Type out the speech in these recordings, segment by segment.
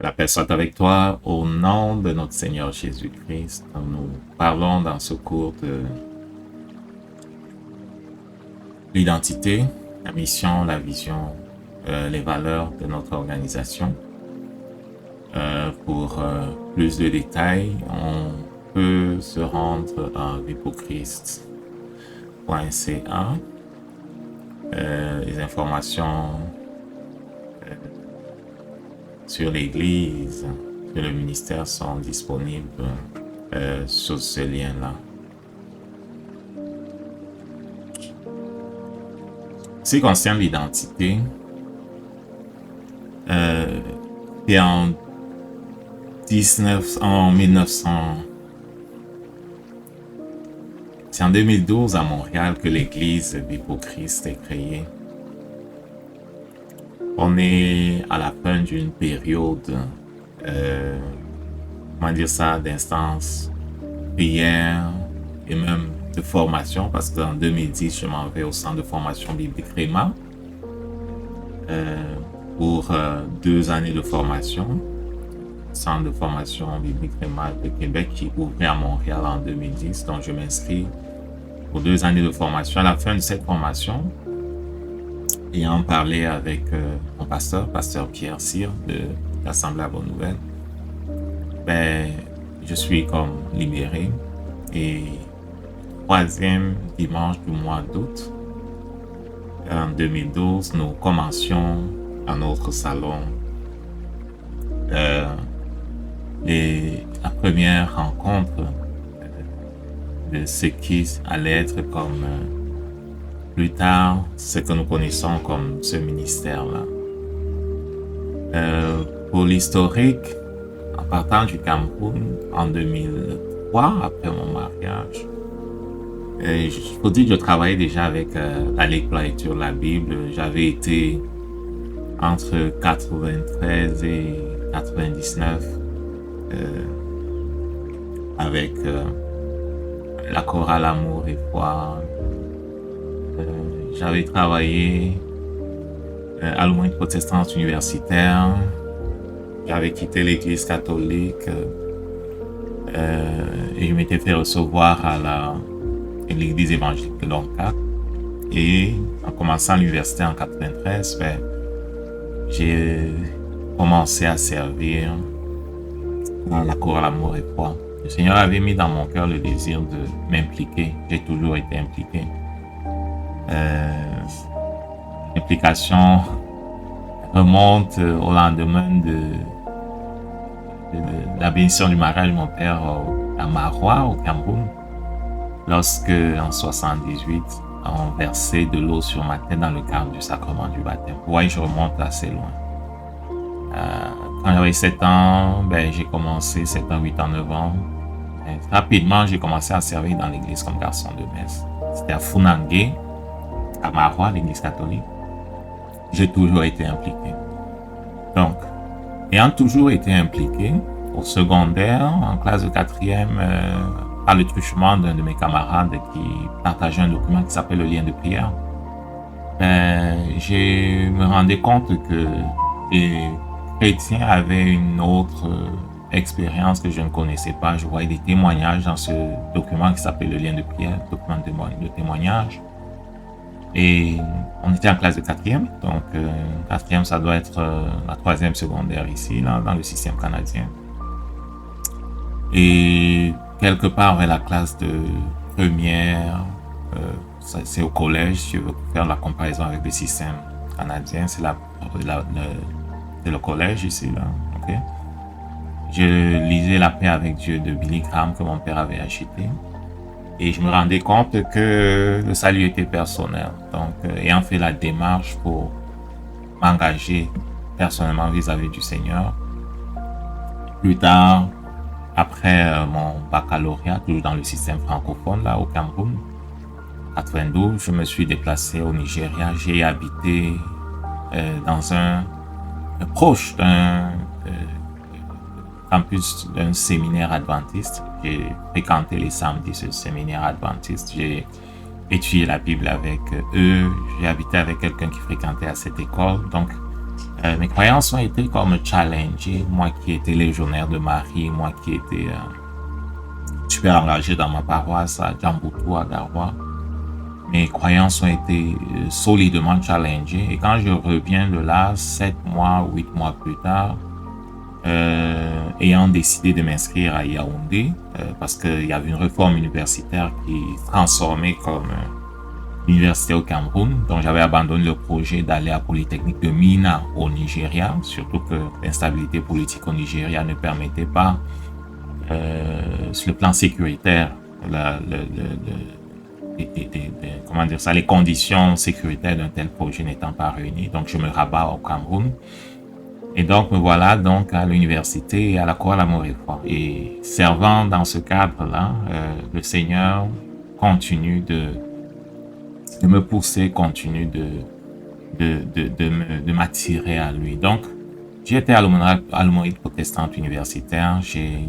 La paix soit avec toi au nom de notre Seigneur Jésus-Christ. Nous parlons dans ce cours de l'identité, la mission, la vision, les valeurs de notre organisation. Pour plus de détails, on peut se rendre à vipochrist.ca. Les informations sur l'Église, sur le ministère sont disponibles sur ce lien-là. Ce qui concerne l'identité, c'est en 2012 à Montréal que l'église Vipochrist est créée. On est à la fin d'une période, comment dire ça, d'instance, prière et même de formation, parce qu'en 2010, je m'en vais au centre de formation biblique Réma pour 2 années de formation. Centre de formation biblique Réma de Québec qui ouvrait à Montréal en 2010. Donc, je m'inscris pour 2 années de formation. À la fin de cette formation, ayant parlé avec mon pasteur Pierre Cyr de l'Assemblée à Bonne Nouvelle, je suis comme libéré. Et 3e dimanche du mois d'août, en 2012, nous commencions à notre salon la première rencontre de ce qui allait être comme plus tard ce que nous connaissons comme ce ministère-là. Pour l'historique, en partant du Cameroun en 2003, après mon mariage, il faut dire que je travaillais déjà avec la lecture de la Bible. J'avais été entre 93 et 99 avec la chorale Amour et Foi. J'avais travaillé à l'Aumône protestante universitaire. J'avais quitté l'église catholique et je m'étais fait recevoir à l'église évangélique de Loncat. Et en commençant l'université en 93, j'ai commencé à servir dans la chorale Amour et Foi. Le Seigneur avait mis dans mon cœur le désir de m'impliquer. J'ai toujours été impliqué. L'implication remonte au lendemain de la bénédiction du mariage de mon père à Marois, au Cameroun, lorsque en 78, on versait de l'eau sur ma tête dans le cadre du sacrement du baptême. Vous voyez, je remonte assez loin. Quand j'avais 7 ans, j'ai commencé 7 ans, 8 ans, 9 ans. Rapidement, j'ai commencé à servir dans l'église comme garçon de messe. C'était à Funangué, à Marois, l'église catholique. J'ai toujours été impliqué. Donc, ayant toujours été impliqué, au secondaire, en classe de 4e, par le truchement d'un de mes camarades qui partageait un document qui s'appelle le lien de prière, je me rendais compte que les chrétiens avaient une autre expérience que je ne connaissais pas. Je voyais des témoignages dans ce document qui s'appelle le lien de prière, document de témoignage. Et on était en classe de 4e, donc 4e ça doit être la 3e secondaire ici, là, dans le système canadien. Et quelque part vers la classe de première, c'est au collège, si je veux faire la comparaison avec le système canadien, c'est le collège ici, là, ok. Je lisais La paix avec Dieu de Billy Graham que mon père avait acheté. Et je me rendais compte que le salut était personnel. Donc, ayant fait la démarche pour m'engager personnellement vis-à-vis du Seigneur, plus tard, après mon baccalauréat, toujours dans le système francophone, là, au Cameroun, 92, je me suis déplacé au Nigeria. J'ai habité dans proche d'un campus d'un séminaire adventiste. J'ai fréquenté les samedis ce séminaire adventiste. J'ai étudié la Bible avec eux. J'ai habité avec quelqu'un qui fréquentait à cette école. Donc, Mes croyances ont été comme challengées. Moi qui étais légionnaire de Marie, moi qui étais super engagé dans ma paroisse à Djamboutou, à Garoua, mes croyances ont été solidement challengées. Et quand je reviens de là, 7 mois, 8 mois plus tard, ayant décidé de m'inscrire à Yaoundé, parce qu'il y avait une réforme universitaire qui transformait comme l'université au Cameroun. Donc j'avais abandonné le projet d'aller à Polytechnique de Mina au Nigeria, surtout que l'instabilité politique au Nigeria ne permettait pas, sur le plan sécuritaire, comment dire ça, les conditions sécuritaires d'un tel projet n'étant pas réunies. Donc je me rabats au Cameroun. Et donc me voilà donc à l'université à la Chorale Amour et Foi. Et servant dans ce cadre-là, le Seigneur continue de me pousser, continue de m'attirer à lui. Donc, j'ai été à l'aumônerie protestante universitaire. J'ai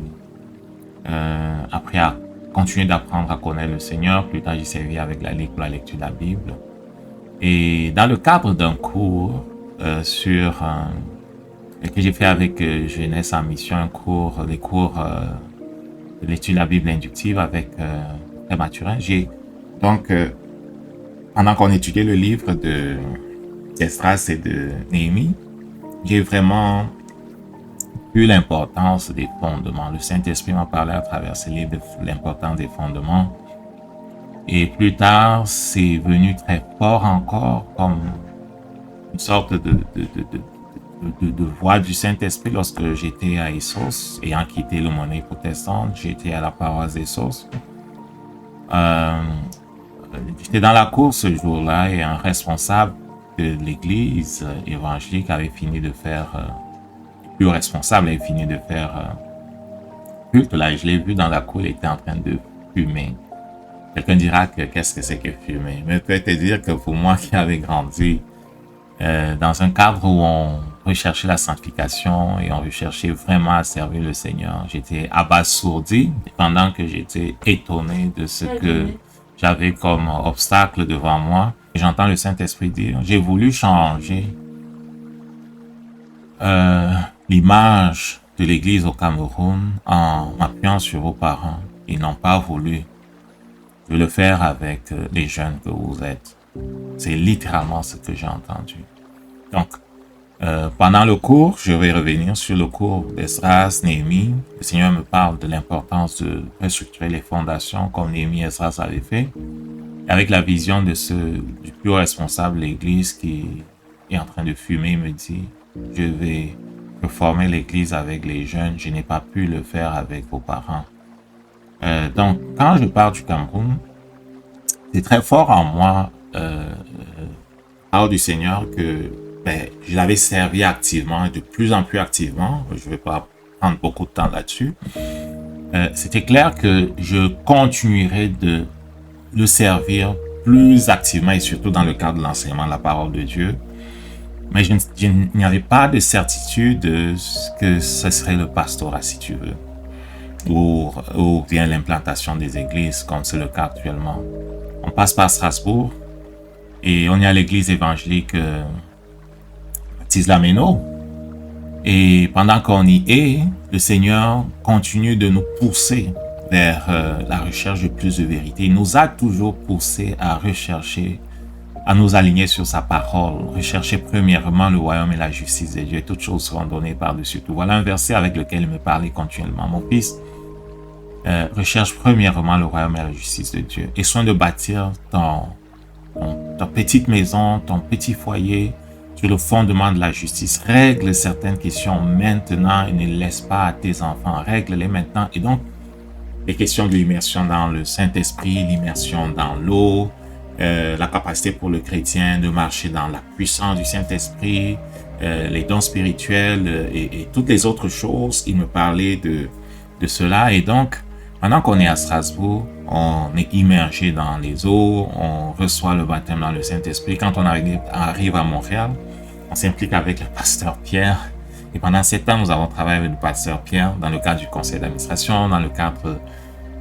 appris à continuer d'apprendre à connaître le Seigneur. Plus tard, j'ai servi avec la Ligue pour la lecture de la Bible. Et dans le cadre d'un cours que j'ai fait avec Jeunesse en Mission, des cours de l'étude de la Bible inductive avec Frère Mathurin, j'ai donc pendant qu'on étudiait le livre d'Esdras et de Néhémie, j'ai vraiment vu l'importance des fondements. Le Saint-Esprit m'a parlé à travers ce livre de l'importance des fondements. Et plus tard, c'est venu très fort encore comme une sorte de voix du Saint-Esprit lorsque j'étais à Essos, ayant quitté l'aumônerie protestante, j'étais à la paroisse d'Essos. J'étais dans la cour ce jour-là et un responsable de l'église évangélique avait fini de faire, le responsable avait fini de faire culte là, et je l'ai vu dans la cour, il était en train de fumer. Quelqu'un dira que qu'est-ce que c'est que fumer? Mais je peux te dire que pour moi qui avais grandi dans un cadre où on recherchait la sanctification et on recherchait vraiment à servir le Seigneur, j'étais abasourdi pendant que j'étais étonné de ce que j'avais comme obstacle devant moi. Et j'entends le Saint-Esprit dire, j'ai voulu changer l'image de l'Église au Cameroun en m'appuyant sur vos parents. Ils n'ont pas voulu. Je veux le faire avec les jeunes que vous êtes. C'est littéralement ce que j'ai entendu. Donc, pendant le cours, je vais revenir sur le cours d'Esdras, Néhémie. Le Seigneur me parle de l'importance de restructurer les fondations comme Néhémie et Esdras avaient fait. Avec la vision du plus haut responsable de l'Église qui est en train de fumer, il me dit, je vais reformer l'Église avec les jeunes. Je n'ai pas pu le faire avec vos parents. Donc, quand je parle du Cameroun, c'est très fort en moi, parle du Seigneur que je l'avais servi activement, de plus en plus activement. Je ne vais pas prendre beaucoup de temps là-dessus. C'était clair que je continuerai de le servir plus activement et surtout dans le cadre de l'enseignement de la parole de Dieu. Mais je n'y avait pas de certitude que ce serait le pastorat, si tu veux, ou bien l'implantation des églises, comme c'est le cas actuellement. On passe par Strasbourg et on est à l'église évangélique Baptiste-Lameno. Et pendant qu'on y est, le Seigneur continue de nous pousser vers la recherche de plus de vérité. Il nous a toujours poussé à rechercher, à nous aligner sur sa parole, rechercher premièrement le royaume et la justice de Dieu. Toutes choses seront données par-dessus tout. Voilà un verset avec lequel il me parlait continuellement. Mon fils, recherche premièrement le royaume et la justice de Dieu. Et soin de bâtir ta petite maison, ton petit foyer sur le fondement de la justice. Règle certaines questions maintenant et ne laisse pas à tes enfants. Règle-les maintenant. Et donc, les questions de l'immersion dans le Saint-Esprit, l'immersion dans l'eau, la capacité pour le chrétien de marcher dans la puissance du Saint-Esprit, les dons spirituels et toutes les autres choses. Il me parlait de cela. Et donc, pendant qu'on est à Strasbourg, on est immergé dans les eaux, on reçoit le baptême dans le Saint-Esprit. Quand on arrive à Montréal, on s'implique avec le pasteur Pierre. Et pendant 7 ans, nous avons travaillé avec le pasteur Pierre dans le cadre du conseil d'administration, dans le cadre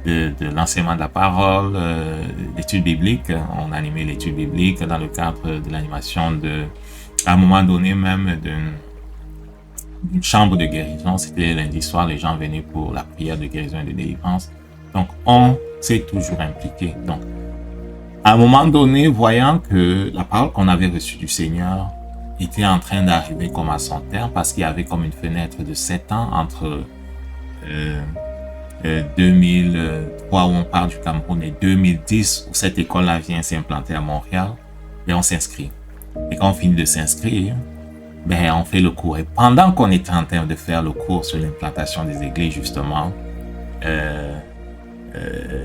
de l'enseignement de la parole, l'étude biblique. On a animé l'étude biblique dans le cadre de l'animation À un moment donné même d'une chambre de guérison, c'était lundi soir, les gens venaient pour la prière de guérison et de délivrance. Donc, on s'est toujours impliqué. Donc, à un moment donné, voyant que la parole qu'on avait reçue du Seigneur était en train d'arriver comme à son terme, parce qu'il y avait comme une fenêtre de 7 ans entre 2003 où on part du Cameroun et 2010 où cette école-là vient s'implanter à Montréal, et on s'inscrit. Et quand on finit de s'inscrire, on fait le cours. Et pendant qu'on était en train de faire le cours sur l'implantation des églises, justement,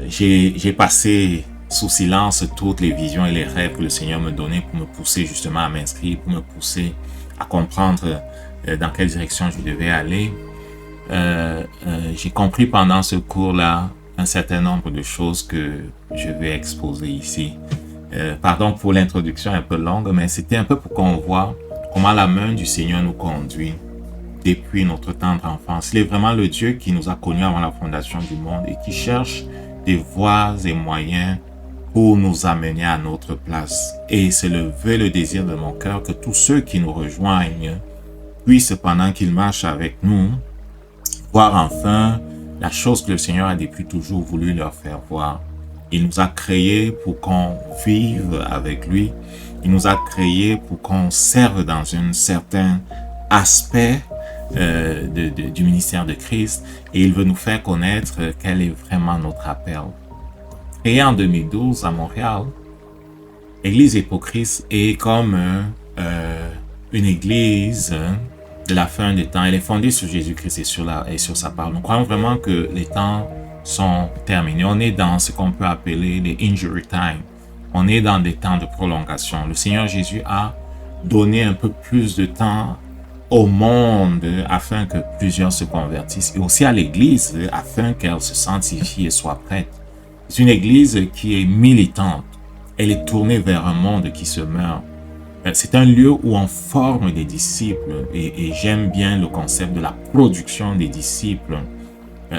j'ai passé sous silence toutes les visions et les rêves que le Seigneur me donnait pour me pousser justement à m'inscrire, pour me pousser à comprendre dans quelle direction je devais aller. J'ai compris pendant ce cours-là un certain nombre de choses que je vais exposer ici. Pardon pour l'introduction un peu longue, mais c'était un peu pour qu'on voit comment la main du Seigneur nous conduit depuis notre tendre enfance. Il est vraiment le Dieu qui nous a connus avant la fondation du monde et qui cherche des voies et moyens pour nous amener à notre place. Et c'est le vœu, le désir de mon cœur que tous ceux qui nous rejoignent puissent, pendant qu'ils marchent avec nous, voir enfin la chose que le Seigneur a depuis toujours voulu leur faire voir. Il nous a créés pour qu'on vive avec lui. Il nous a créés pour qu'on serve dans un certain aspect du ministère de Christ. Et il veut nous faire connaître quel est vraiment notre appel. Créé en 2012 à Montréal, l'Église Épocriste est comme une église de la fin des temps. Elle est fondée sur Jésus-Christ et sur sa parole. Nous croyons vraiment que les temps sont terminés. On est dans ce qu'on peut appeler les injury time. On est dans des temps de prolongation. Le Seigneur Jésus a donné un peu plus de temps au monde afin que plusieurs se convertissent et aussi à l'Église afin qu'elle se sanctifie et soit prête. C'est une Église qui est militante. Elle est tournée vers un monde qui se meurt. C'est un lieu où on forme des disciples et j'aime bien le concept de la production des disciples.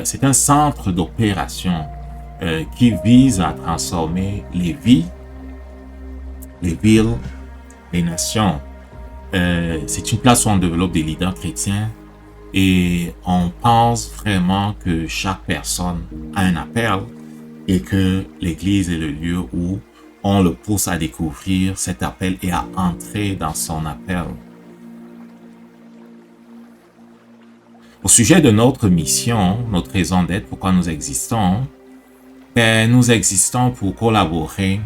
C'est un centre d'opération qui vise à transformer les vies, les villes, les nations. C'est une place où on développe des leaders chrétiens et on pense vraiment que chaque personne a un appel et que l'Église est le lieu où on le pousse à découvrir cet appel et à entrer dans son appel. Au sujet de notre mission, notre raison d'être, pourquoi nous existons, nous existons pour collaborer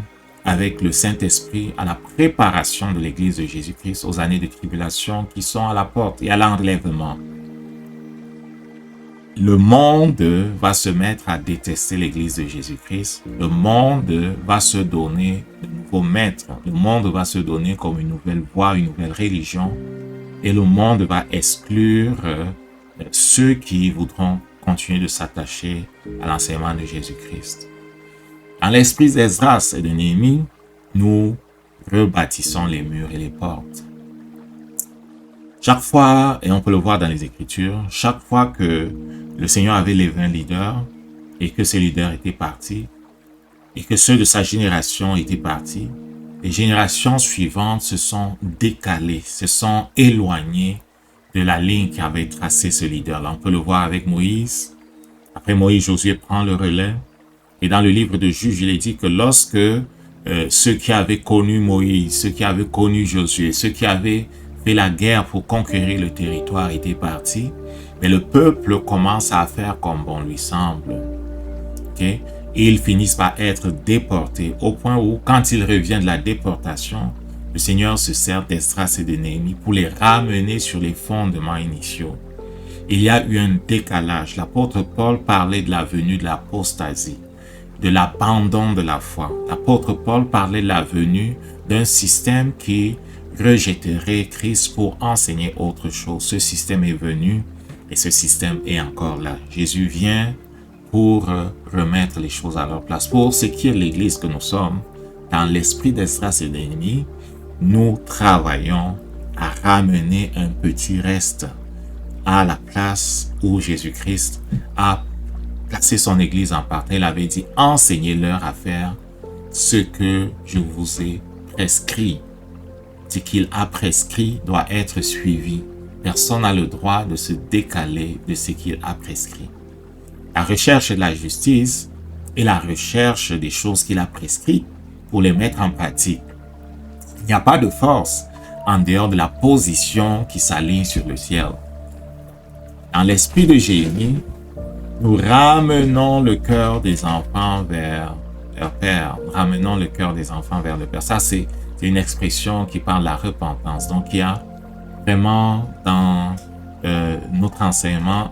avec le Saint-Esprit à la préparation de l'Église de Jésus-Christ aux années de tribulation qui sont à la porte et à l'enlèvement. Le monde va se mettre à détester l'Église de Jésus-Christ. Le monde va se donner de nouveaux maîtres. Le monde va se donner comme une nouvelle voie, une nouvelle religion. Et le monde va exclure ceux qui voudront continuer de s'attacher à l'enseignement de Jésus-Christ. Dans l'esprit d'Esdras et de Néhémie, nous rebâtissons les murs et les portes. Chaque fois, et on peut le voir dans les Écritures, chaque fois que le Seigneur avait levé un leader et que ces leaders étaient partis et que ceux de sa génération étaient partis, les générations suivantes se sont décalées, se sont éloignées de la ligne qui avait tracé ce leader-là. On peut le voir avec Moïse. Après Moïse, Josué prend le relais. Et dans le livre de Juges, il est dit que lorsque ceux qui avaient connu Moïse, ceux qui avaient connu Josué, ceux qui avaient fait la guerre pour conquérir le territoire étaient partis, mais le peuple commence à faire comme bon lui semble. Okay? Et ils finissent par être déportés au point où, quand ils reviennent de la déportation, le Seigneur se sert d'Esdras et de Néhémie pour les ramener sur les fondements initiaux. Il y a eu un décalage. L'apôtre Paul parlait de la venue de l'apostasie, de l'abandon de la foi. L'apôtre Paul parlait de la venue d'un système qui rejetterait Christ pour enseigner autre chose. Ce système est venu et ce système est encore là. Jésus vient pour remettre les choses à leur place. Pour ce qui est l'Église que nous sommes, dans l'esprit d'Esdras et de Néhémie, nous travaillons à ramener un petit reste à la place où Jésus-Christ a placé son Église en partie. Il avait dit, enseignez-leur à faire ce que je vous ai prescrit. ce qu'il a prescrit doit être suivi. Personne n'a le droit de se décaler de ce qu'il a prescrit. La recherche de la justice est la recherche des choses qu'il a prescrites pour les mettre en pratique. Il n'y a pas de force en dehors de la position qui s'aligne sur le ciel. Dans l'esprit de Jérémie, nous ramenons le cœur des enfants vers leur Père. Nous ramenons le cœur des enfants vers le Père. Ça, c'est une expression qui parle de la repentance. Donc, il y a vraiment dans notre enseignement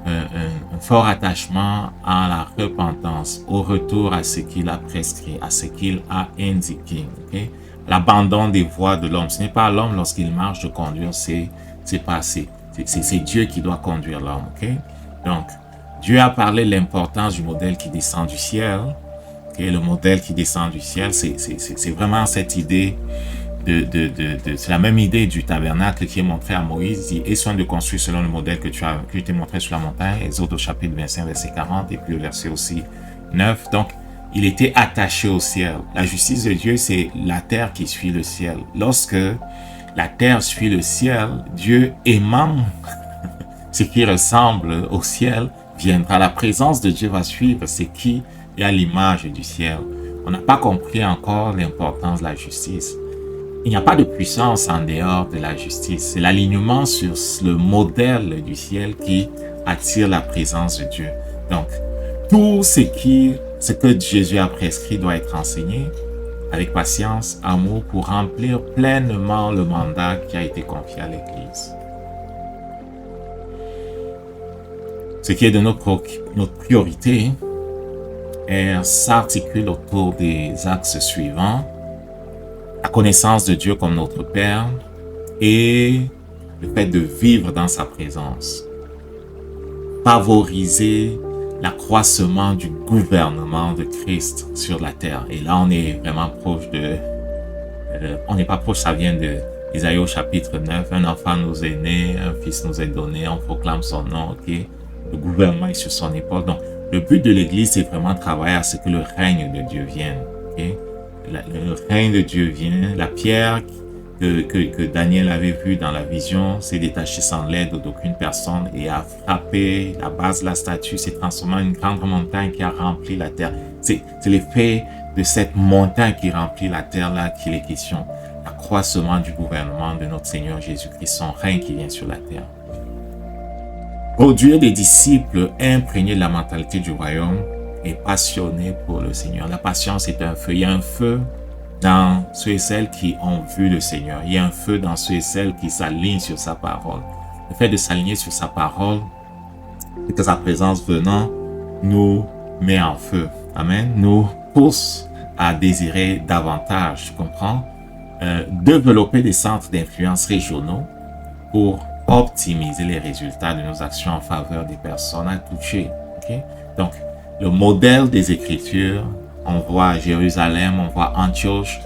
un fort attachement à la repentance, au retour à ce qu'il a prescrit, à ce qu'il a indiqué. Okay? L'abandon des voies de l'homme. Ce n'est pas l'homme lorsqu'il marche de conduire, c'est Dieu qui doit conduire l'homme. Okay? Donc, Dieu a parlé de l'importance du modèle qui descend du ciel. Okay? Le modèle qui descend du ciel, c'est vraiment cette idée c'est la même idée du tabernacle qui est montré à Moïse. Il dit, aie soin de construire selon le modèle que je t'ai montré sur la montagne. Exode au chapitre 25, verset 40, et puis le verset aussi 9. Donc, il était attaché au ciel. La justice de Dieu, c'est la terre qui suit le ciel. Lorsque la terre suit le ciel, Dieu aimant ce qui ressemble au ciel viendra. La présence de Dieu va suivre ce qui est à l'image du ciel. On n'a pas compris encore l'importance de la justice. Il n'y a pas de puissance en dehors de la justice. C'est l'alignement sur le modèle du ciel qui attire la présence de Dieu. Donc, tout ce que Jésus a prescrit doit être enseigné avec patience, amour, pour remplir pleinement le mandat qui a été confié à l'Église. Ce qui est de notre priorité s'articule autour des axes suivants. La connaissance de Dieu comme notre Père et le fait de vivre dans sa présence. Favoriser l'accroissement du gouvernement de Christ sur la terre. Et là, on est vraiment proche on n'est pas proche, ça vient de Isaïe au chapitre 9. Un enfant nous est né, un fils nous est donné, on proclame son nom, ok? Le gouvernement est sur son épaule. Donc, le but de l'Église, c'est vraiment de travailler à ce que le règne de Dieu vienne, ok? Le règne de Dieu vient. La pierre que Daniel avait vue dans la vision s'est détachée sans l'aide d'aucune personne et a frappé la base de la statue, s'est transformée en une grande montagne qui a rempli la terre. C'est l'effet de cette montagne qui remplit la terre là qu'il est question. L'accroissement du gouvernement de notre Seigneur Jésus-Christ, son règne qui vient sur la terre. Produire des disciples imprégnés de la mentalité du royaume et passionnés pour le Seigneur. La patience est un feu. Il y a un feu dans ceux et celles qui ont vu le Seigneur. Il y a un feu dans ceux et celles qui s'alignent sur sa parole. Le fait de s'aligner sur sa parole, et que sa présence venant nous met en feu. Amen. Nous pousse à désirer davantage, tu comprends? Développer des centres d'influence régionaux pour optimiser les résultats de nos actions en faveur des personnes à toucher. Okay? Donc, le modèle des Écritures, on voit Jérusalem, on voit Antioche,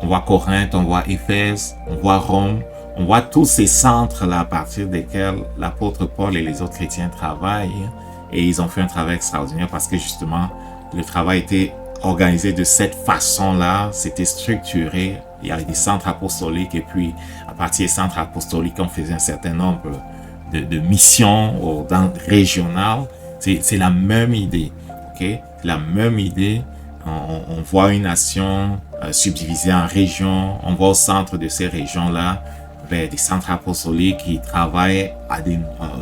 on voit Corinthe, on voit Éphèse, on voit Rome, on voit tous ces centres-là à partir desquels l'apôtre Paul et les autres chrétiens travaillent. Et ils ont fait un travail extraordinaire parce que justement, le travail était organisé de cette façon-là, c'était structuré. Il y avait des centres apostoliques et puis à partir des centres apostoliques, on faisait un certain nombre de missions régionales. C'est la même idée. Okay? La même idée. On voit une nation subdivisée en régions. On voit au centre de ces régions-là des centres apostoliques qui travaillent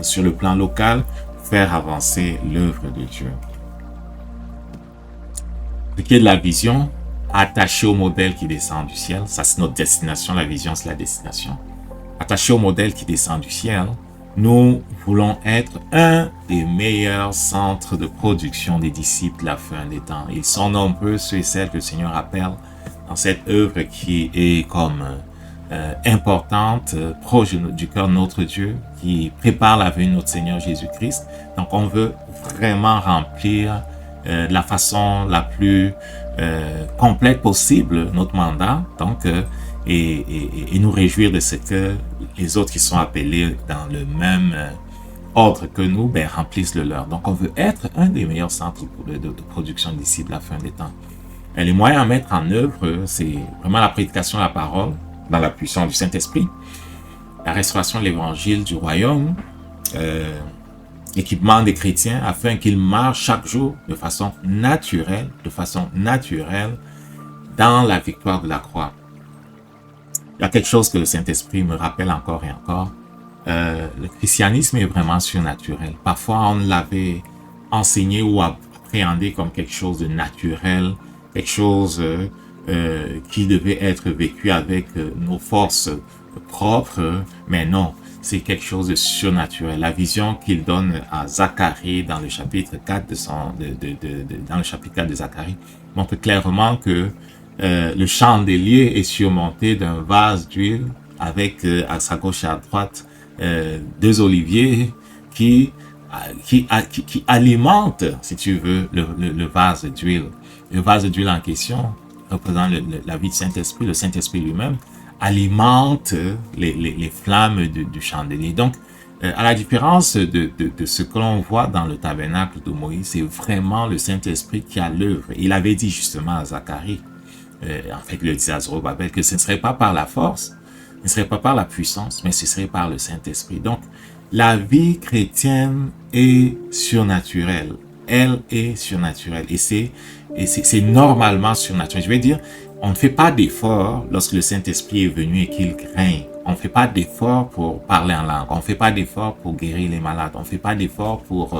sur le plan local pour faire avancer l'œuvre de Dieu. Ce qui est de la vision, attaché au modèle qui descend du ciel, ça c'est notre destination, la vision c'est la destination. Attaché au modèle qui descend du ciel, nous voulons être un des meilleurs centres de production des disciples de la fin des temps. Ils sont nombreux, ceux et celles que le Seigneur appelle dans cette œuvre qui est comme importante, proche du cœur de notre Dieu, qui prépare la venue de notre Seigneur Jésus-Christ. Donc on veut vraiment remplir de la façon la plus complète possible notre mandat. Donc, et nous réjouir de ce que les autres qui sont appelés dans le même ordre que nous, remplissent le leur. Donc, on veut être un des meilleurs centres de production d'ici de la fin des temps. Et les moyens à mettre en œuvre, c'est vraiment la prédication de la parole, dans la puissance du Saint-Esprit. La restauration de l'évangile du royaume, l'équipement des chrétiens afin qu'ils marchent chaque jour de façon naturelle dans la victoire de la croix. Il y a quelque chose que le Saint-Esprit me rappelle encore et encore. Le christianisme est vraiment surnaturel. Parfois, on l'avait enseigné ou appréhendé comme quelque chose de naturel, quelque chose qui devait être vécu avec nos forces propres, mais non, c'est quelque chose de surnaturel. La vision qu'il donne à Zacharie dans le chapitre 4 dans le chapitre 4 de Zacharie montre clairement que le chandelier est surmonté d'un vase d'huile avec à sa gauche et à droite deux oliviers qui alimentent, si tu veux, le vase d'huile. Le vase d'huile en question représente la vie du Saint-Esprit. Le Saint-Esprit lui-même alimente les flammes du chandelier. Donc, à la différence de ce que l'on voit dans le tabernacle de Moïse, c'est vraiment le Saint-Esprit qui a l'œuvre. Il avait dit justement à Zacharie, en fait, il le disait à Zorobabel, que ce ne serait pas par la force, ce ne serait pas par la puissance, mais ce serait par le Saint-Esprit. Donc, la vie chrétienne est surnaturelle. Elle est surnaturelle. Et c'est normalement surnaturel. Je veux dire, on ne fait pas d'effort lorsque le Saint-Esprit est venu et qu'il règne. On ne fait pas d'effort pour parler en langue. On ne fait pas d'effort pour guérir les malades. On ne fait pas d'effort pour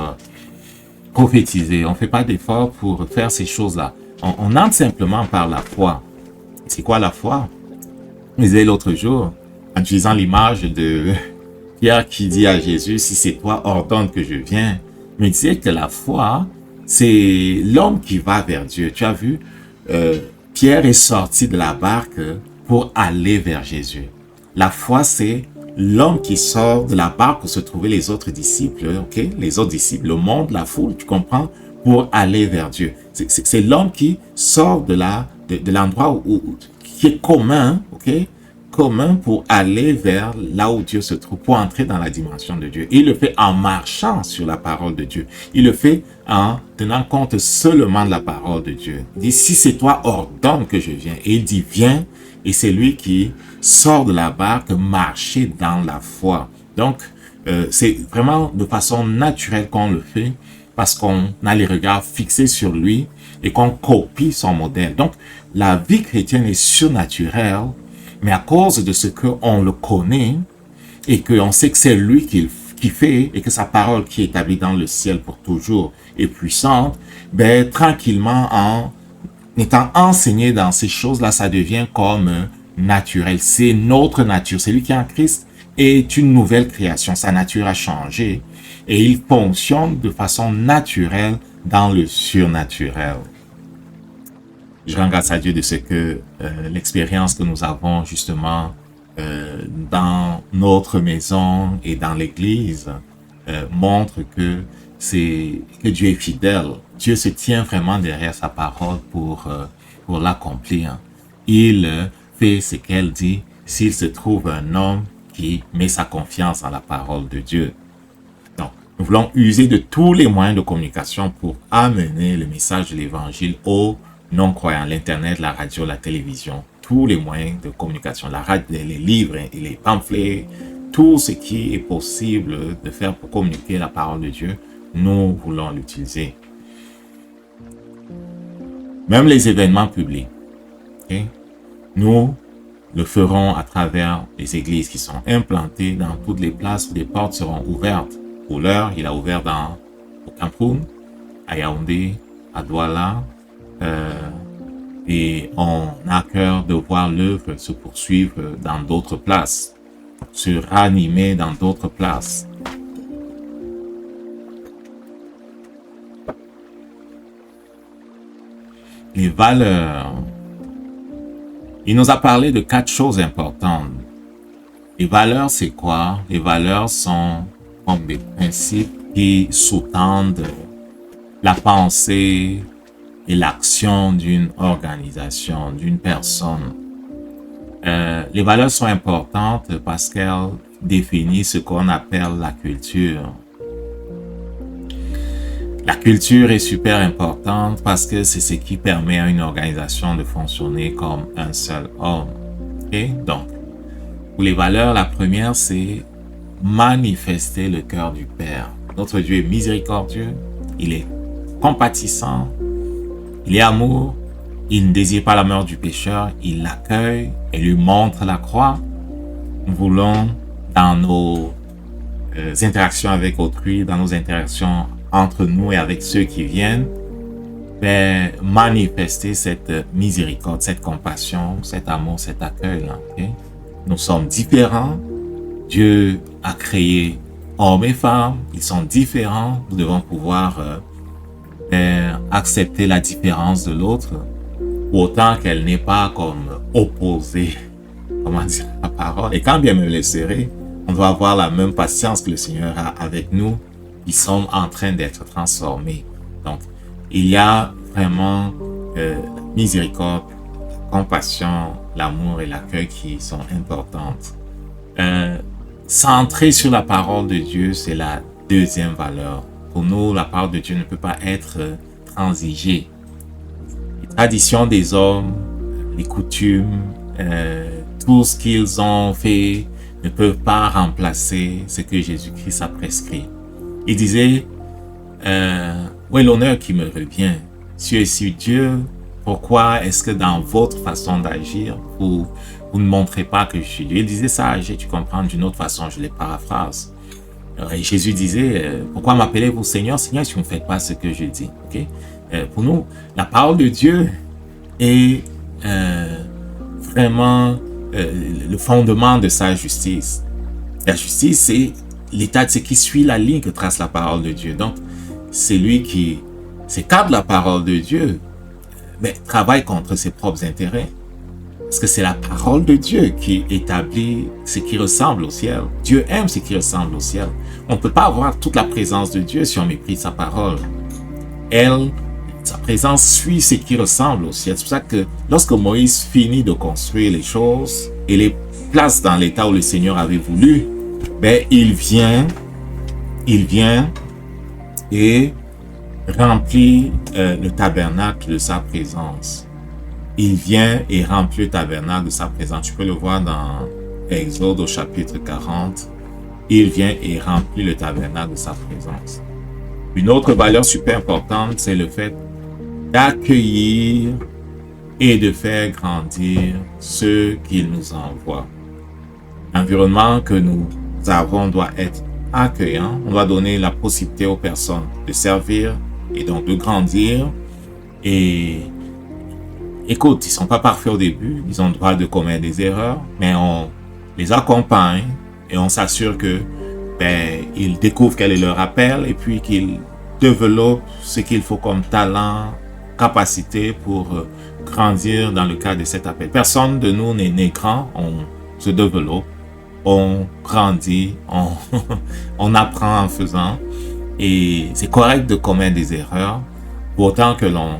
prophétiser. On ne fait pas d'effort pour faire ces choses-là. On entre simplement par la foi. C'est quoi la foi? Je disais l'autre jour, en utilisant l'image de Pierre qui dit à Jésus, si c'est toi, ordonne que je vienne. Je me disais que la foi, c'est l'homme qui va vers Dieu. Tu as vu, Pierre est sorti de la barque pour aller vers Jésus. La foi, c'est l'homme qui sort de la barque où se trouvaient les autres disciples, ok? Les autres disciples, le monde, la foule, tu comprends? Pour aller vers Dieu. C'est l'homme qui sort de l'endroit qui est commun, ok? Commun pour aller vers là où Dieu se trouve, pour entrer dans la dimension de Dieu. Et il le fait en marchant sur la parole de Dieu. Il le fait en tenant compte seulement de la parole de Dieu. Il dit, si c'est toi, ordonne que je vienne. Et il dit, viens. Et c'est lui qui sort de la barque, marcher dans la foi. Donc, c'est vraiment de façon naturelle qu'on le fait, parce qu'on a les regards fixés sur lui et qu'on copie son modèle. Donc, la vie chrétienne est surnaturelle, mais à cause de ce qu'on le connaît et qu'on sait que c'est lui qui fait et que sa parole qui est établie dans le ciel pour toujours est puissante, ben, tranquillement, en étant enseigné dans ces choses-là, ça devient comme naturel. C'est notre nature. Celui qui est en Christ est une nouvelle création. Sa nature a changé et il fonctionne de façon naturelle dans le surnaturel. Je rends grâce à Dieu de ce que l'expérience que nous avons justement dans notre maison et dans l'Église montre que Dieu est fidèle. Dieu se tient vraiment derrière sa parole pour l'accomplir. Il fait ce qu'elle dit s'il se trouve un homme qui met sa confiance en la parole de Dieu. Donc, nous voulons user de tous les moyens de communication pour amener le message de l'Évangile aux non-croyants, l'Internet, la radio, la télévision, tous les moyens de communication, la radio, les livres et les pamphlets, tout ce qui est possible de faire pour communiquer la parole de Dieu, nous voulons l'utiliser. Même les événements publics, okay? Nous le ferons à travers les églises qui sont implantées dans toutes les places où les portes seront ouvertes. Pour l'heure, il a ouvert au Cameroun, à Yaoundé, à Douala, et on a à cœur de voir l'œuvre se poursuivre dans d'autres places, se ranimer dans d'autres places. Les valeurs. Il nous a parlé de 4 choses importantes. Les valeurs, c'est quoi? Les valeurs sont comme des principes qui sous-tendent la pensée et l'action d'une organisation, d'une personne. Les valeurs sont importantes parce qu'elles définissent ce qu'on appelle la culture. La culture est super importante parce que c'est ce qui permet à une organisation de fonctionner comme un seul homme. Okay? Donc, Pour les valeurs, la première, c'est manifester le cœur du Père. Notre Dieu est miséricordieux, il est compatissant, il est amour, il ne désire pas la mort du pécheur, il l'accueille et lui montre la croix. Nous voulons, dans nos interactions avec autrui, dans nos interactions entre nous et avec ceux qui viennent, manifester cette miséricorde, cette compassion, cet amour, cet accueil-là. Okay? Nous sommes différents. Dieu a créé hommes et femmes. Ils sont différents. Nous devons pouvoir accepter la différence de l'autre, autant qu'elle n'est pas comme opposée, comment dire, la parole. Et quand bien même les serrer, on doit avoir la même patience que le Seigneur a avec nous, qui sommes en train d'être transformés. Donc, il y a vraiment la miséricorde, la compassion, l'amour et l'accueil qui sont importantes. Centrer sur la parole de Dieu, c'est la deuxième valeur. Pour nous, la parole de Dieu ne peut pas être transigée. Les traditions des hommes, les coutumes, tout ce qu'ils ont fait ne peuvent pas remplacer ce que Jésus-Christ a prescrit. Il disait, où est l'honneur qui me revient? Si je suis Dieu, pourquoi est-ce que dans votre façon d'agir, vous ne montrez pas que je suis Dieu? Il disait ça, tu comprends, d'une autre façon, je les paraphrase. Et Jésus disait, pourquoi m'appelez-vous Seigneur, Seigneur, si vous ne faites pas ce que je dis? Okay? Pour nous, la parole de Dieu est vraiment le fondement de sa justice. La justice, c'est l'état de ce qui suit la ligne que trace la parole de Dieu. Donc, c'est lui qui s'écarte la parole de Dieu, mais travaille contre ses propres intérêts. Parce que c'est la parole de Dieu qui établit ce qui ressemble au ciel. Dieu aime ce qui ressemble au ciel. On ne peut pas avoir toute la présence de Dieu si on méprise sa parole. Sa présence suit ce qui ressemble au ciel. C'est pour ça que lorsque Moïse finit de construire les choses et les place dans l'état où le Seigneur avait voulu, il vient et remplit le tabernacle de sa présence. Il vient et remplit le tabernacle de sa présence. Tu peux le voir dans Exode au chapitre 40. Il vient et remplit le tabernacle de sa présence. Une autre valeur super importante, c'est le fait d'accueillir et de faire grandir ceux qu'il nous envoie. L'environnement que nous avons doit être accueillant. On doit donner la possibilité aux personnes de servir et donc de grandir. Et écoute, ils ne sont pas parfaits au début, ils ont le droit de commettre des erreurs, mais on les accompagne et on s'assure que ils découvrent quel est leur appel et puis qu'ils développent ce qu'il faut comme talent, capacité pour grandir dans le cadre de cet appel. Personne de nous n'est grand, on se développe, on grandit, on apprend en faisant et c'est correct de commettre des erreurs, pour autant que l'on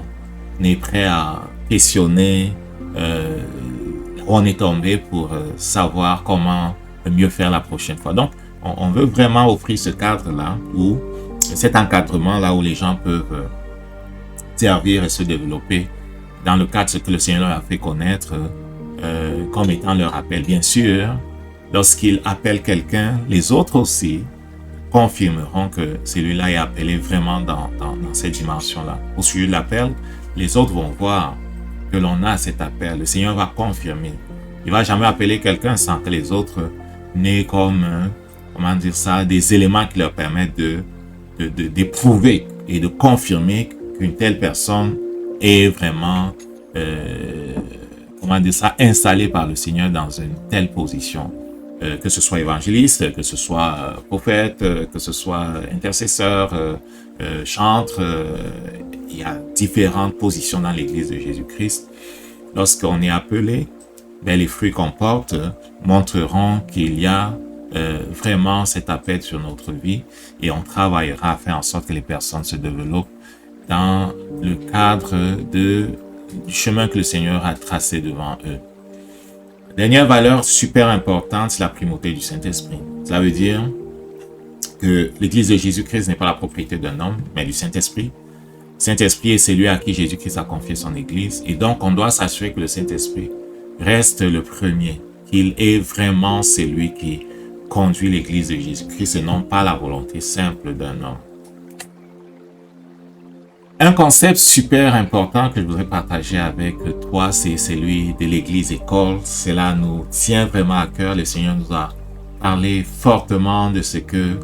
est prêt à questionner où on est tombé pour savoir comment mieux faire la prochaine fois. Donc, on veut vraiment offrir ce cadre-là, où cet encadrement-là où les gens peuvent servir et se développer dans le cadre de ce que le Seigneur leur a fait connaître comme étant leur appel. Bien sûr, lorsqu'il appelle quelqu'un, les autres aussi confirmeront que celui-là est appelé vraiment dans cette dimension-là. Au sujet de l'appel, les autres vont voir que l'on a cet appel. Le Seigneur va confirmer. Il ne va jamais appeler quelqu'un sans que les autres n'aient comme, des éléments qui leur permettent d'éprouver et de confirmer qu'une telle personne est vraiment, installée par le Seigneur dans une telle position. Que ce soit évangéliste, que ce soit prophète, que ce soit intercesseur, chantre, il y a différentes positions dans l'Église de Jésus-Christ. Lorsqu'on est appelé, les fruits qu'on porte montreront qu'il y a vraiment cet appel sur notre vie et on travaillera à faire en sorte que les personnes se développent dans le cadre du chemin que le Seigneur a tracé devant eux. Dernière valeur super importante, c'est la primauté du Saint-Esprit. Cela veut dire que l'Église de Jésus-Christ n'est pas la propriété d'un homme, mais du Saint-Esprit. Le Saint-Esprit est celui à qui Jésus-Christ a confié son Église. Et donc, on doit s'assurer que le Saint-Esprit reste le premier qu'il est vraiment celui qui conduit l'Église de Jésus-Christ et non pas la volonté simple d'un homme. Un concept super important que je voudrais partager avec toi, c'est celui de l'Église école. Cela nous tient vraiment à cœur. Le Seigneur nous a parlé fortement de ce que,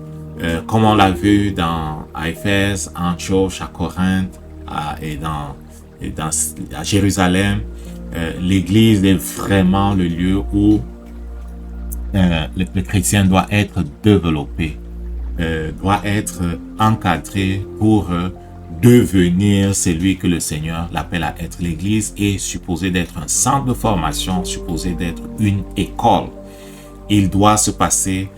comme on l'a vu à Éphèse, à Antioche, à Corinthe et à Jérusalem, l'Église est vraiment le lieu où le chrétien doit être développé, doit être encadré pour devenir celui que le Seigneur l'appelle à être. L'Église est supposée d'être un centre de formation, supposée d'être une école. Il doit se passer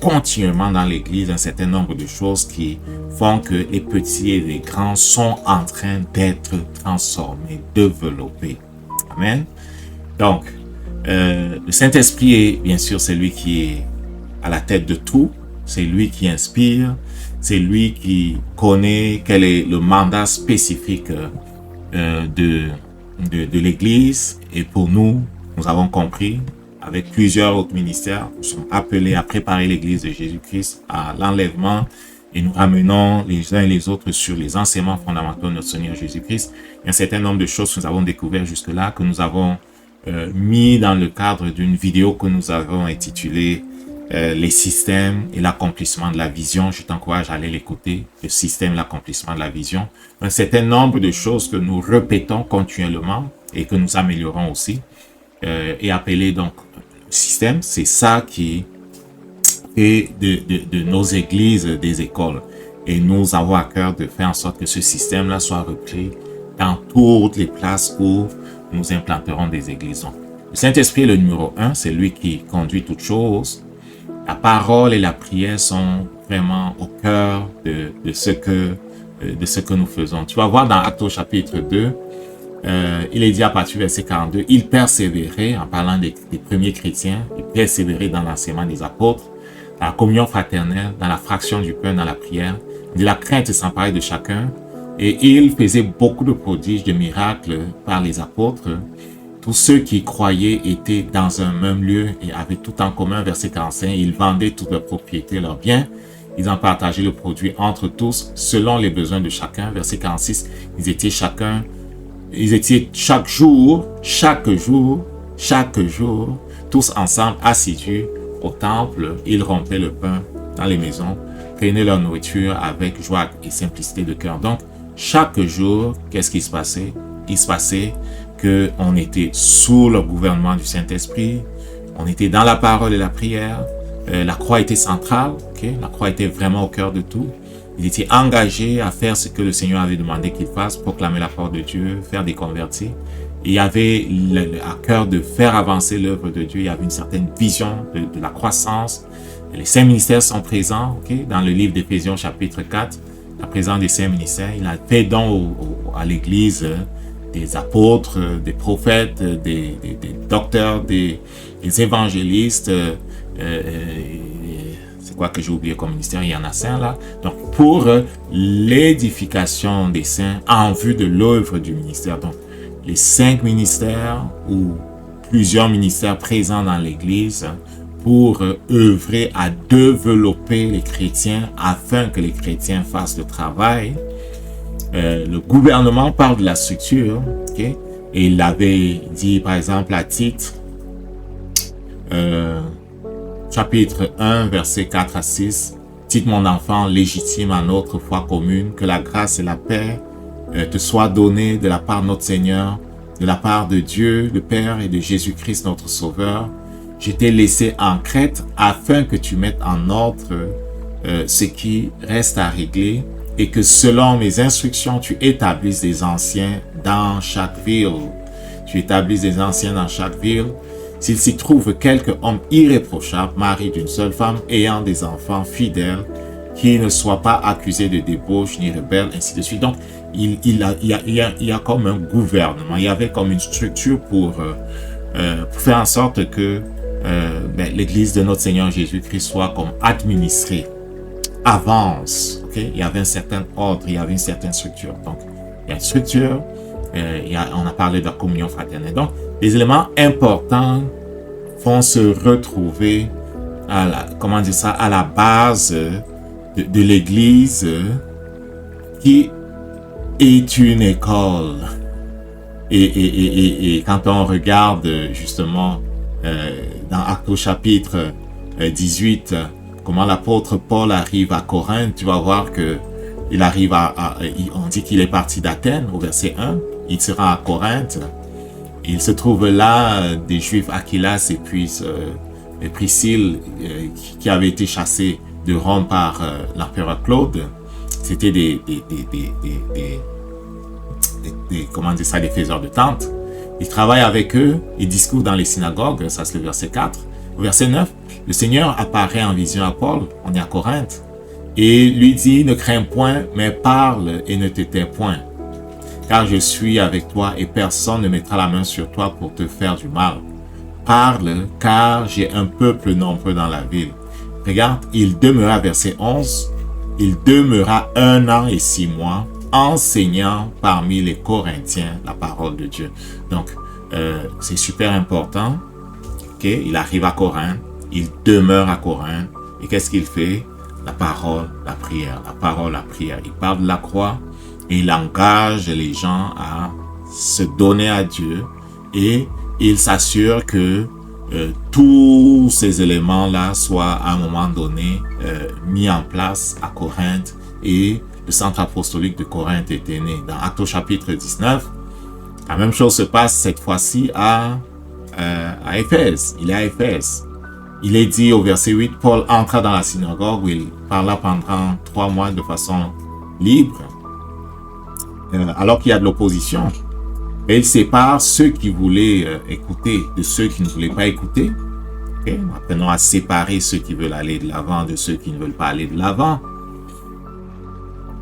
continuellement dans l'Église un certain nombre de choses qui font que les petits et les grands sont en train d'être transformés, développés. Amen. Donc, le Saint-Esprit est bien sûr celui qui est à la tête de tout. C'est lui qui inspire. C'est lui qui connaît quel est le mandat spécifique de l'Église. Et pour nous, nous avons compris, avec plusieurs autres ministères, nous sommes appelés à préparer l'Église de Jésus-Christ à l'enlèvement et nous ramenons les uns et les autres sur les enseignements fondamentaux de notre Seigneur Jésus-Christ. Il y a un certain nombre de choses que nous avons découvertes jusque-là, que nous avons mis dans le cadre d'une vidéo que nous avons intitulée les systèmes et l'accomplissement de la vision. Je t'encourage à aller l'écouter, le système et l'accomplissement de la vision. Un certain nombre de choses que nous répétons continuellement et que nous améliorons aussi et appelé donc système. C'est ça qui fait de nos églises des écoles. Et nous avons à cœur de faire en sorte que ce système-là soit repris dans toutes les places où nous implanterons des églises. Donc, le Saint-Esprit est le numéro 1, c'est lui qui conduit toutes choses. La parole et la prière sont vraiment au cœur de ce que nous faisons. Tu vas voir dans Actes au chapitre 2, il est dit à partir du verset 42, « Ils persévéraient, en parlant des premiers chrétiens, ils persévéraient dans l'enseignement des apôtres, dans la communion fraternelle, dans la fraction du pain, dans la prière, de la crainte s'emparait de chacun, et ils faisaient beaucoup de prodiges, de miracles par les apôtres. Tous ceux qui croyaient étaient dans un même lieu et avaient tout en commun. » Verset 45, ils vendaient toutes leurs propriétés, leurs biens. Ils en partageaient le produit entre tous, selon les besoins de chacun. Verset 46, ils étaient chaque jour, tous ensemble assidus au temple. Ils rompaient le pain dans les maisons, prenaient leur nourriture avec joie et simplicité de cœur. Donc, chaque jour, qu'est-ce qui se passait? Il se passait qu'on était sous le gouvernement du Saint-Esprit, on était dans la parole et la prière, la croix était centrale, la croix était vraiment au cœur de tout. Il était engagé à faire ce que le Seigneur avait demandé qu'il fasse, proclamer la parole de Dieu, faire des convertis. Il y avait à cœur de faire avancer l'œuvre de Dieu, il y avait une certaine vision de la croissance. Les 5 ministères sont présents dans le livre d'Éphésiens chapitre 4, la présence des 5 ministères. Il a fait don à l'Église des apôtres, des prophètes, des docteurs, des évangélistes. C'est quoi que j'ai oublié comme ministère? Il y en a 5 là. Donc, pour l'édification des saints en vue de l'œuvre du ministère. Donc, les 5 ministères ou plusieurs ministères présents dans l'Église pour œuvrer à développer les chrétiens afin que les chrétiens fassent le travail. Le gouvernement parle de la structure, et il avait dit par exemple à Tite, chapitre 1, versets 4 à 6, « Tite mon enfant légitime à notre foi commune, que la grâce et la paix te soient données de la part de notre Seigneur, de la part de Dieu, le Père et de Jésus-Christ notre Sauveur. Je t'ai laissé en Crète afin que tu mettes en ordre ce qui reste à régler, et que selon mes instructions, tu établisses des anciens dans chaque ville. » Tu établisses des anciens dans chaque ville. « S'il s'y trouve quelque homme irréprochable, mari d'une seule femme, ayant des enfants fidèles, qui ne soit pas accusé de débauche ni rebelle, ainsi de suite. » Donc, il y a comme un gouvernement, il y avait comme une structure pour faire en sorte que l'Église de notre Seigneur Jésus-Christ soit comme administrée, avance. Il y avait un certain ordre, il y avait une certaine structure. Donc, il y a une structure, on a parlé de la communion fraternelle. Donc, les éléments importants vont se retrouver à la base de l'Église qui est une école. Et quand on regarde justement dans Actes au chapitre 18, comment l'apôtre Paul arrive à Corinthe, tu vas voir que il arrive on dit qu'il est parti d'Athènes au verset 1, il sera à Corinthe. Il se trouve là des Juifs, Aquilas et Priscille, qui avaient été chassés de Rome par l'empereur Claude. C'était des faiseurs de tentes. Il travaille avec eux, il discourt dans les synagogues, ça c'est le verset 4. Au verset 9, le Seigneur apparaît en vision à Paul, on est à Corinthe, et lui dit, ne crains point, mais parle et ne te tais point. Car je suis avec toi et personne ne mettra la main sur toi pour te faire du mal. Parle, car j'ai un peuple nombreux dans la ville. Regarde, il demeura, verset 11, il demeura 1 an et 6 mois, enseignant parmi les Corinthiens la parole de Dieu. Donc, c'est super important. Okay? Il arrive à Corinthe, il demeure à Corinthe, et qu'est-ce qu'il fait? La parole, la prière, la parole, la prière. Il parle de la croix, et il engage les gens à se donner à Dieu et il s'assure que tous ces éléments-là soient à un moment donné mis en place à Corinthe et le centre apostolique de Corinthe était né. Dans Actes au chapitre 19, la même chose se passe cette fois-ci à Éphèse. Il est à Éphèse. Il est dit au verset 8, Paul entra dans la synagogue où il parla pendant 3 mois de façon libre. Alors qu'il y a de l'opposition, et il sépare ceux qui voulaient écouter de ceux qui ne voulaient pas écouter. Okay? Apprenons à séparer ceux qui veulent aller de l'avant de ceux qui ne veulent pas aller de l'avant.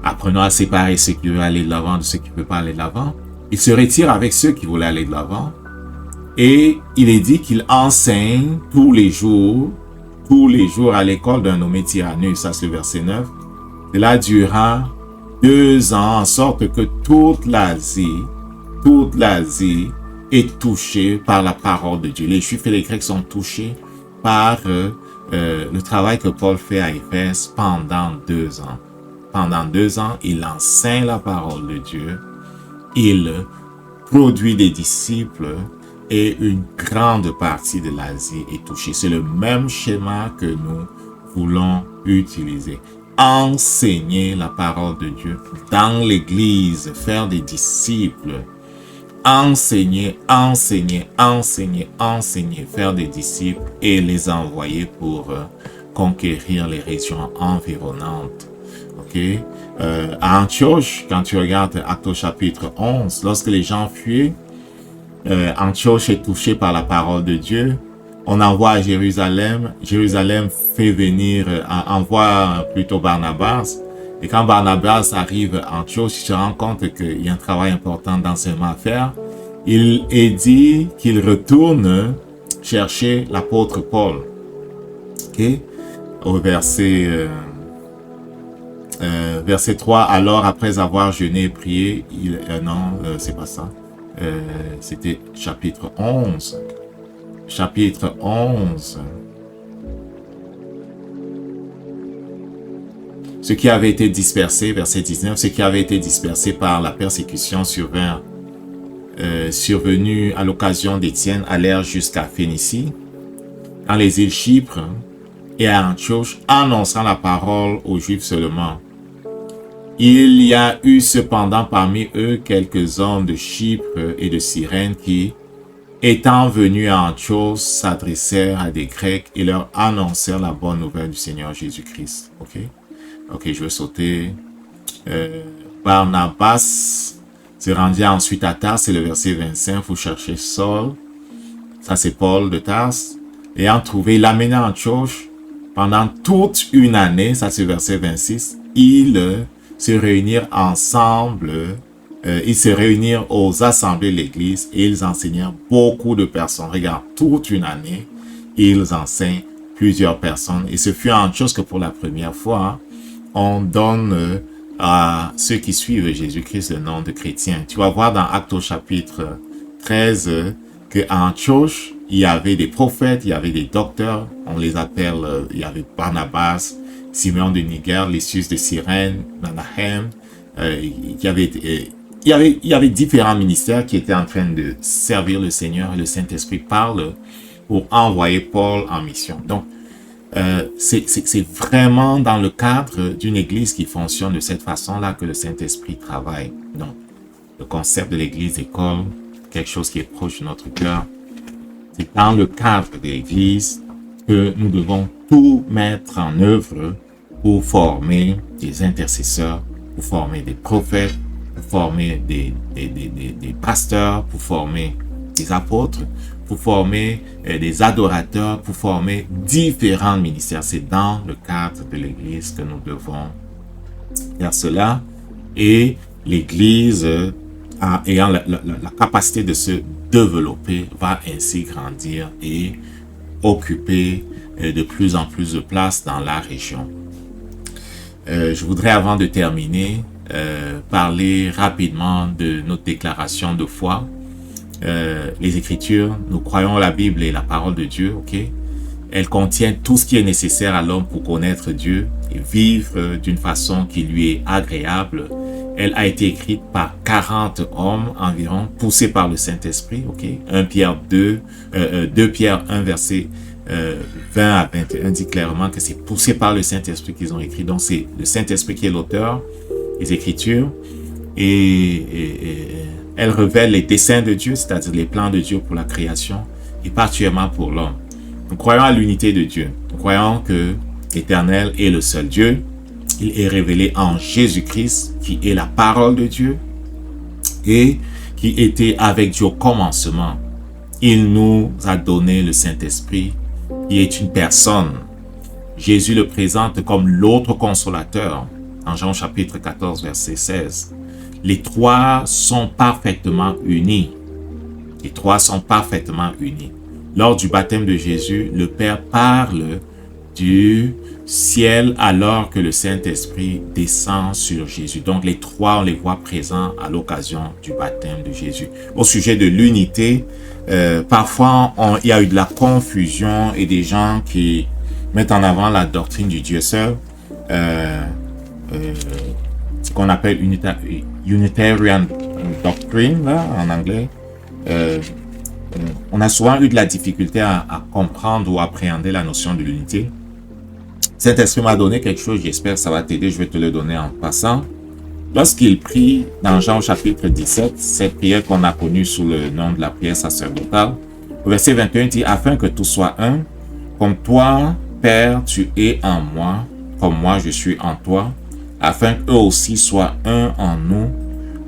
Apprenons à séparer ceux qui veulent aller de l'avant de ceux qui ne veulent pas aller de l'avant. Il se retire avec ceux qui voulaient aller de l'avant. Et il est dit qu'il enseigne tous les jours à l'école d'un nommé Tyrannus. Ça, c'est le verset 9. Cela durera 2 ans, en sorte que toute l'Asie est touchée par la parole de Dieu. Les Juifs et les Grecs sont touchés par le travail que Paul fait à Éphèse pendant 2 ans. Pendant 2 ans, il enseigne la parole de Dieu, il produit des disciples et une grande partie de l'Asie est touchée. C'est le même schéma que nous voulons utiliser. Enseigner la parole de Dieu dans l'Église, faire des disciples, enseigner, faire des disciples et les envoyer pour conquérir les régions environnantes. Okay? À Antioche, quand tu regardes Actes au chapitre 11, lorsque les gens fuient, Antioche est touché par la parole de Dieu. On envoie à Jérusalem. Jérusalem envoie plutôt Barnabas. Et quand Barnabas arrive à Antioche, il se rend compte qu'il y a un travail important d'enseignement à faire. Il est dit qu'il retourne chercher l'apôtre Paul. Okay? Au verset 3, alors après avoir jeûné et prié, c'est pas ça. C'était chapitre 11. Chapitre 11. Ce qui avait été dispersé, verset 19, ce qui avait été dispersé par la persécution survenue à l'occasion d'Étienne allèrent jusqu'à Phénicie, dans les îles Chypre et à Antioche, annonçant la parole aux Juifs seulement. Il y a eu cependant parmi eux quelques hommes de Chypre et de Cyrène qui, étant venus à Antioche, s'adressèrent à des Grecs et leur annoncèrent la bonne nouvelle du Seigneur Jésus-Christ. Ok, je vais sauter. Barnabas se rendit ensuite à Tars, c'est le verset 25, vous cherchez Saul. Ça, c'est Paul de Tars. Ayant trouvé, il l'amena à Antioche pendant toute une année, ça, c'est verset 26. Ils se réunirent ensemble. Ils se réunirent aux assemblées de l'Église et ils enseignèrent beaucoup de personnes. Regarde, toute une année, ils enseignent plusieurs personnes. Et ce fut en Antioche que pour la première fois, on donne à ceux qui suivent Jésus-Christ le nom de chrétiens. Tu vas voir dans Actes au chapitre 13 qu'à Antioche, il y avait des prophètes, il y avait des docteurs, on les appelle, il y avait Barnabas, Simeon de Niger, Lucius de Cyrène, Manahem, il y avait différents ministères qui étaient en train de servir le Seigneur et le Saint-Esprit parle pour envoyer Paul en mission. Donc, c'est vraiment dans le cadre d'une église qui fonctionne de cette façon-là que le Saint-Esprit travaille. Donc, le concept de l'église école, quelque chose qui est proche de notre cœur, c'est dans le cadre de l'église que nous devons tout mettre en œuvre pour former des intercesseurs, pour former des prophètes, pour former des pasteurs, pour former des apôtres, pour former des adorateurs, pour former différents ministères. C'est dans le cadre de l'Église que nous devons faire cela. Et l'Église, ayant la capacité de se développer, va ainsi grandir et occuper de plus en plus de place dans la région. Je voudrais, avant de terminer, parler rapidement de notre déclaration de foi. Les Écritures, nous croyons la Bible et la parole de Dieu, ok? Elle contient tout ce qui est nécessaire à l'homme pour connaître Dieu et vivre d'une façon qui lui est agréable. Elle a été écrite par 40 hommes environ, poussés par le Saint-Esprit, ok? 2 Pierre 1, verset 20 à 21 dit clairement que c'est poussé par le Saint-Esprit qu'ils ont écrit. Donc, c'est le Saint-Esprit qui est l'auteur des Écritures et elle révèle les desseins de Dieu, c'est-à-dire les plans de Dieu pour la création et particulièrement pour l'homme. Nous croyons à l'unité de Dieu. Nous croyons que l'Éternel est le seul Dieu. Il est révélé en Jésus-Christ, qui est la parole de Dieu et qui était avec Dieu au commencement. Il nous a donné le Saint-Esprit, qui est une personne. Jésus le présente comme l'autre consolateur, en Jean chapitre 14, verset 16. Les trois sont parfaitement unis. Les trois sont parfaitement unis. Lors du baptême de Jésus, le Père parle du ciel alors que le Saint-Esprit descend sur Jésus. Donc les trois, on les voit présents à l'occasion du baptême de Jésus. Au sujet de l'unité, parfois il y a eu de la confusion et des gens qui mettent en avant la doctrine du Dieu seul, ce qu'on appelle Unitarian Doctrine là, en anglais. On a souvent eu de la difficulté à comprendre ou appréhender la notion de l'unité. Saint-Esprit m'a donné quelque chose, j'espère que ça va t'aider, je vais te le donner en passant. Lorsqu'il prie dans Jean chapitre 17, cette prière qu'on a connue sous le nom de la prière sacerdotale, au verset 21 dit « Afin que tout soit un, comme toi, Père, tu es en moi, comme moi je suis en toi, afin qu'eux aussi soient un en nous,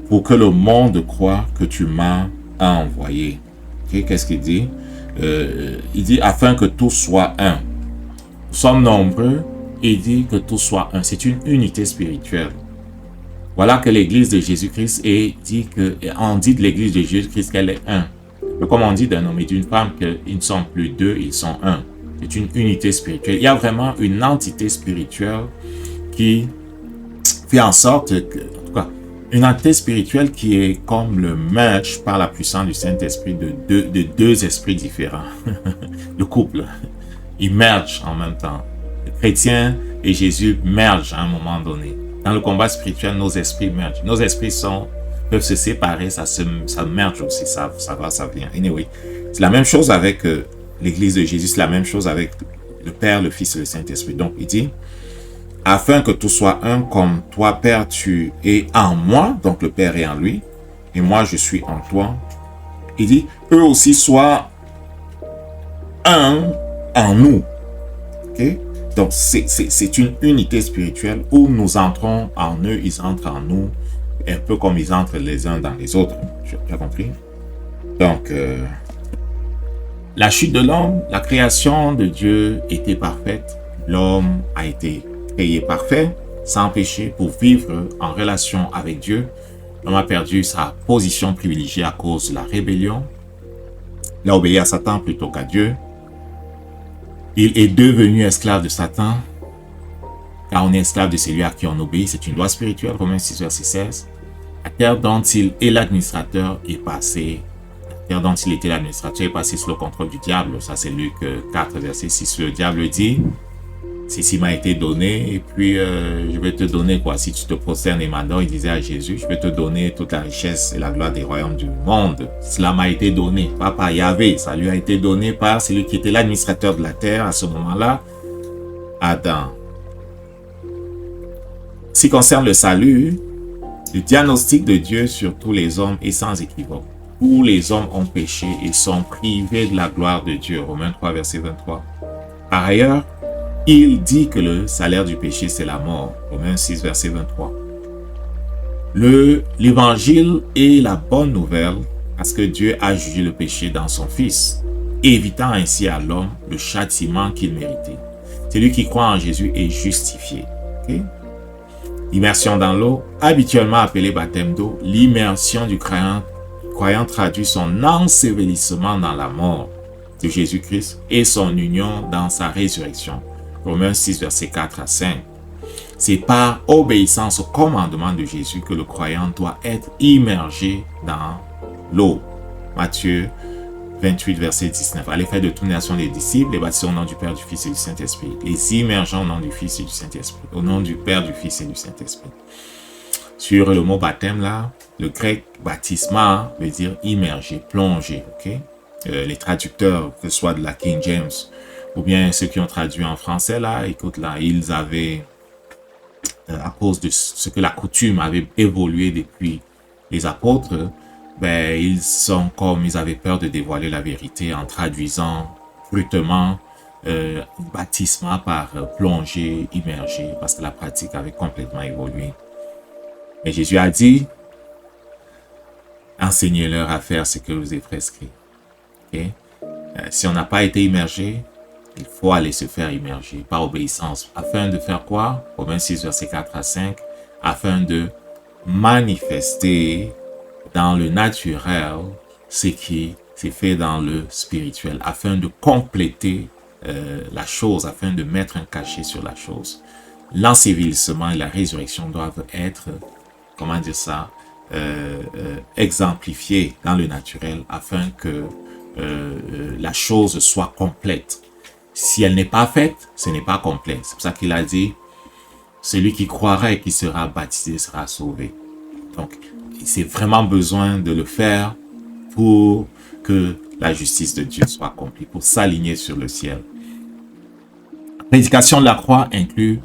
pour que le monde croie que tu m'as envoyé. » Okay, qu'est-ce qu'il dit? Il dit « Afin que tout soit un ». Nous sommes nombreux et il dit que tout soit un. C'est une unité spirituelle. Voilà que l'église de Jésus-Christ on dit de l'église de Jésus-Christ qu'elle est un. Mais comme on dit d'un homme et d'une femme qu'ils ne sont plus deux, ils sont un. C'est une unité spirituelle. Il y a vraiment une entité spirituelle qui fait en sorte que, en tout cas, une entité spirituelle qui est comme le merge par la puissance du Saint-Esprit de deux esprits différents. Le couple. Ils mergent en même temps. Les chrétiens et Jésus mergent à un moment donné. Dans le combat spirituel, nos esprits mergent. Nos esprits peuvent se séparer, ça merge aussi, ça va, ça vient. Anyway, c'est la même chose avec l'église de Jésus, c'est la même chose avec le Père, le Fils et le Saint-Esprit. Donc, il dit, afin que tout soit un, comme toi, Père, tu es en moi, donc le Père est en lui, et moi, je suis en toi. Il dit, eux aussi soient un en nous. Okay? Donc, c'est une unité spirituelle où nous entrons en eux, ils entrent en nous, un peu comme ils entrent les uns dans les autres. Tu as compris? Donc, la chute de l'homme, la création de Dieu était parfaite. L'homme a été créé parfait, sans péché, pour vivre en relation avec Dieu. L'homme a perdu sa position privilégiée à cause de la rébellion. Il a obéi à Satan plutôt qu'à Dieu. Il est devenu esclave de Satan, car on est esclave de celui à qui on obéit. C'est une loi spirituelle, Romains 6, verset 16. La terre dont il est l'administrateur est passée terre dont il était l'administrateur est passé sous le contrôle du diable. Ça, c'est Luc 4, verset 6. Le diable dit, ceci m'a été donné, et puis je vais te donner quoi. Si tu te prosternes et m'adores, il disait à Jésus, je vais te donner toute la richesse et la gloire des royaumes du monde. Cela m'a été donné, pas par Yahvé, ça lui a été donné par celui qui était l'administrateur de la terre à ce moment-là, Adam. Ce qui concerne le salut, le diagnostic de Dieu sur tous les hommes est sans équivoque. Tous les hommes ont péché et sont privés de la gloire de Dieu. Romains 3, verset 23. Par ailleurs, il dit que le salaire du péché, c'est la mort. Romains 6, verset 23. L'évangile est la bonne nouvelle parce que Dieu a jugé le péché dans son Fils, évitant ainsi à l'homme le châtiment qu'il méritait. Celui qui croit en Jésus est justifié. Okay? L'immersion dans l'eau, habituellement appelée baptême d'eau, l'immersion du croyant traduit son ensevelissement dans la mort de Jésus-Christ et son union dans sa résurrection. Romains 6, versets 4 à 5. C'est par obéissance au commandement de Jésus que le croyant doit être immergé dans l'eau. Matthieu 28, verset 19. À l'effet de toute nation des disciples, les baptisés au nom du Père, du Fils et du Saint-Esprit. Les immergeants au nom du Fils et du Saint-Esprit. Au nom du Père, du Fils et du Saint-Esprit. Sur le mot baptême là, le grec baptisma veut dire immerger, plonger. Okay? Les traducteurs, que ce soit de la King James ou bien ceux qui ont traduit en français là, écoute là, ils avaient, à cause de ce que la coutume avait évolué depuis les apôtres, ben, ils avaient peur de dévoiler la vérité en traduisant brutalement baptisma par plonger, immerger, parce que la pratique avait complètement évolué. Mais Jésus a dit, enseignez-leur à faire ce que je vous ai prescrit. Okay? Si on n'a pas été immergé, il faut aller se faire immerger par obéissance. Afin de faire quoi? Romains 6, verset 4 à 5. Afin de manifester dans le naturel ce qui s'est fait dans le spirituel. Afin de compléter la chose, afin de mettre un cachet sur la chose. L'ensevelissement et la résurrection doivent être, comment dire ça, exemplifiés dans le naturel afin que la chose soit complète. Si elle n'est pas faite, ce n'est pas complet. C'est pour ça qu'il a dit, celui qui croira et qui sera baptisé sera sauvé. Donc, c'est vraiment besoin de le faire pour que la justice de Dieu soit accomplie, pour s'aligner sur le ciel. La prédication de la croix inclut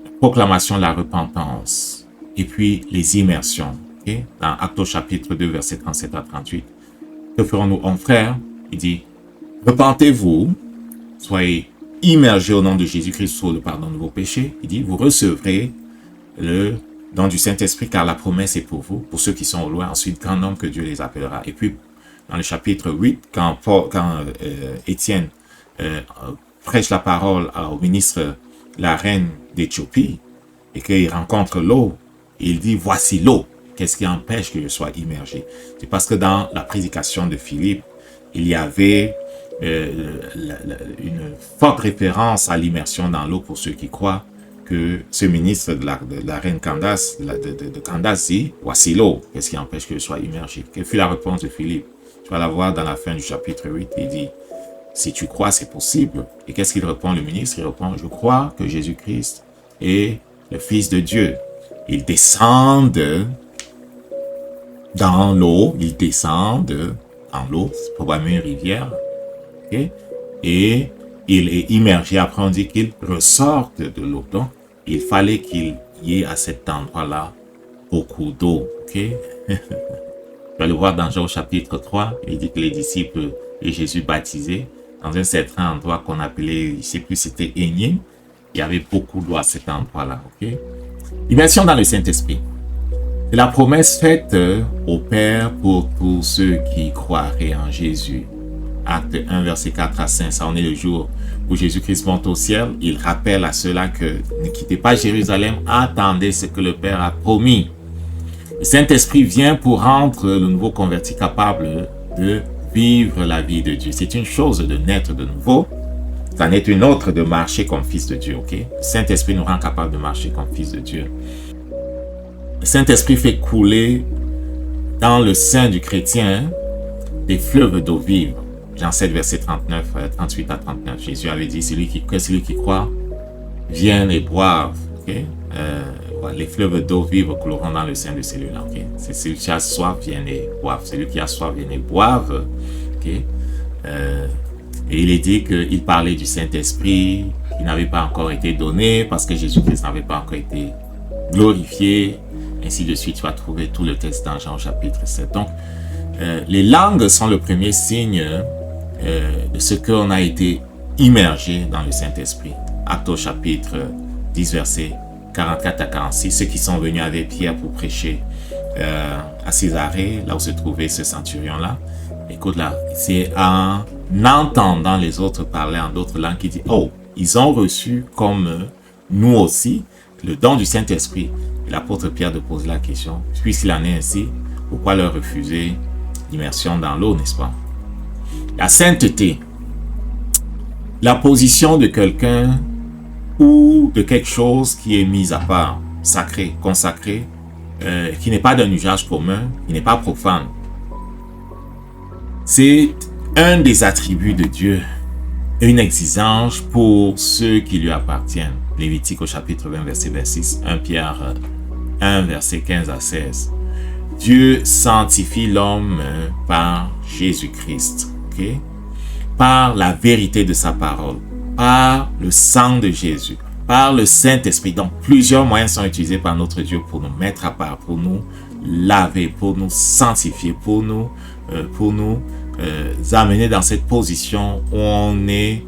la proclamation de la repentance et puis les immersions. Okay? Dans Actes au chapitre 2, versets 37 à 38. Que ferons-nous, mon frère? Il dit, repentez-vous, soyez immergés au nom de Jésus-Christ pour le pardon de vos péchés. Il dit, vous recevrez le don du Saint-Esprit, car la promesse est pour vous, pour ceux qui sont au loin, ensuite grand nombre que Dieu les appellera. Et puis, dans le chapitre 8, quand Étienne prêche la parole au ministre, la reine d'Éthiopie, et qu'il rencontre l'eau, il dit, voici l'eau. Qu'est-ce qui empêche que je sois immergé? C'est parce que dans la prédication de Philippe, il y avait une forte référence à l'immersion dans l'eau pour ceux qui croient, que ce ministre de la reine Candace, de Candace dit, voici l'eau, qu'est-ce qui empêche que je sois immergé? Quelle fut la réponse de Philippe? Tu vas la voir dans la fin du chapitre 8, il dit, si tu crois, c'est possible. Et qu'est-ce qu'il répond, le ministre? Il répond, je crois que Jésus-Christ est le Fils de Dieu. Ils descendent dans l'eau, dans l'eau, c'est probablement une rivière, okay? Et il est immergé, après on dit qu'il ressorte de l'eau. Donc, il fallait qu'il y ait à cet endroit-là beaucoup d'eau. Okay? Tu vas le voir dans Jean au chapitre 3, il dit que les disciples de Jésus baptisés, dans un certain endroit qu'on appelait, je ne sais plus, c'était Éniem, il y avait beaucoup d'eau à cet endroit-là. Okay? Immersion dans le Saint-Esprit. C'est la promesse faite au Père pour tous ceux qui croiraient en Jésus. Acte 1, verset 4 à 5, ça en est le jour où Jésus-Christ monte au ciel. Il rappelle à ceux-là que ne quittez pas Jérusalem, attendez ce que le Père a promis. Le Saint-Esprit vient pour rendre le nouveau converti capable de vivre la vie de Dieu. C'est une chose de naître de nouveau, c'en est une autre de marcher comme fils de Dieu. Okay? Le Saint-Esprit nous rend capable de marcher comme fils de Dieu. Le Saint-Esprit fait couler dans le sein du chrétien des fleuves d'eau vive. Jean 7, verset 38 à 39. Jésus avait dit, celui qui croit, vienne et boive. Okay? Les fleuves d'eau vive couleront dans le sein de celui-là. Okay? C'est celui qui a soif, vienne et boive. Celui qui a soif, vienne et boive. Okay? Et il est dit qu'il parlait du Saint-Esprit, qui n'avait pas encore été donné parce que Jésus-Christ n'avait pas encore été glorifié. Ainsi de suite, tu vas trouver tout le texte dans Jean chapitre 7. Donc, les langues sont le premier signe de ce qu'on a été immergé dans le Saint-Esprit. Actes au chapitre 10, versets 44 à 46, ceux qui sont venus avec Pierre pour prêcher à Césarée, là où se trouvait ce centurion-là. Écoute là, c'est en entendant les autres parler en d'autres langues qu'il dit, oh, ils ont reçu comme nous aussi le don du Saint-Esprit. Et l'apôtre Pierre de pose la question, puisqu'il en est ainsi, pourquoi leur refuser l'immersion dans l'eau, n'est-ce pas? La sainteté, la position de quelqu'un ou de quelque chose qui est mis à part, sacré, consacré, qui n'est pas d'un usage commun, qui n'est pas profane. C'est un des attributs de Dieu, une exigence pour ceux qui lui appartiennent. Lévitique au chapitre 20, verset 26, 1 Pierre 1, verset 15 à 16. Dieu sanctifie l'homme par Jésus-Christ, okay? Par la vérité de sa parole, par le sang de Jésus, par le Saint-Esprit. Donc, plusieurs moyens sont utilisés par notre Dieu pour nous mettre à part, pour nous laver, pour nous sanctifier, pour nous amener dans cette position où on est,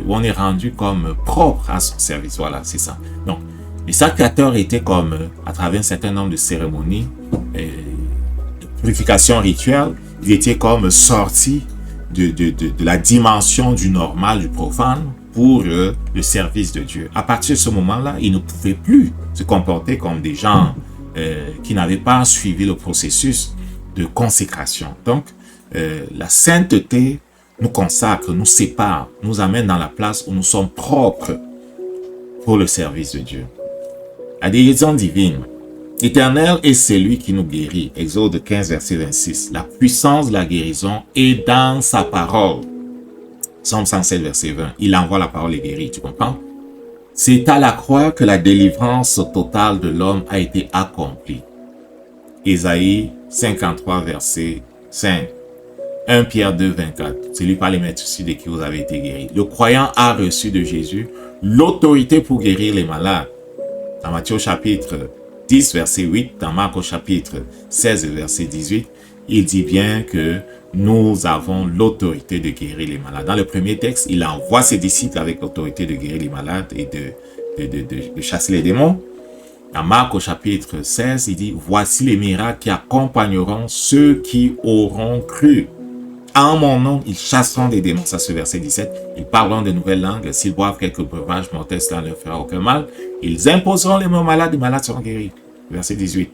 où on est rendu comme propre à son service. Voilà, c'est ça. Donc, les sacrificateurs étaient comme, à travers un certain nombre de cérémonies, de purification rituelle, ils étaient comme sortis de la dimension du normal, du profane, pour le service de Dieu. À partir de ce moment-là, ils ne pouvaient plus se comporter comme des gens qui n'avaient pas suivi le processus de consécration. Donc, la sainteté nous consacre, nous sépare, nous amène dans la place où nous sommes propres pour le service de Dieu. La guérison divine. L'Éternel est celui qui nous guérit. Exode 15, verset 26. La puissance de la guérison est dans sa parole. Psaume 107, verset 20. Il envoie la parole et guérit, tu comprends? C'est à la croix que la délivrance totale de l'homme a été accomplie. Ésaïe 53, verset 5. 1 Pierre 2, 24. C'est lui par les maîtres de qui vous avez été guéri. Le croyant a reçu de Jésus l'autorité pour guérir les malades. Dans Matthieu chapitre 10, verset 8, dans Marc au chapitre 16, verset 18, il dit bien que nous avons l'autorité de guérir les malades. Dans le premier texte, il envoie ses disciples avec l'autorité de guérir les malades et de chasser les démons. Dans Marc au chapitre 16, il dit, voici les miracles qui accompagneront ceux qui auront cru. En mon nom, ils chasseront des démons. Ça, c'est verset 17. Ils parleront de nouvelles langues. S'ils boivent quelques breuvages mortels, cela ne leur fera aucun mal. Ils imposeront les mains aux malades, les malades seront guéris. Verset 18.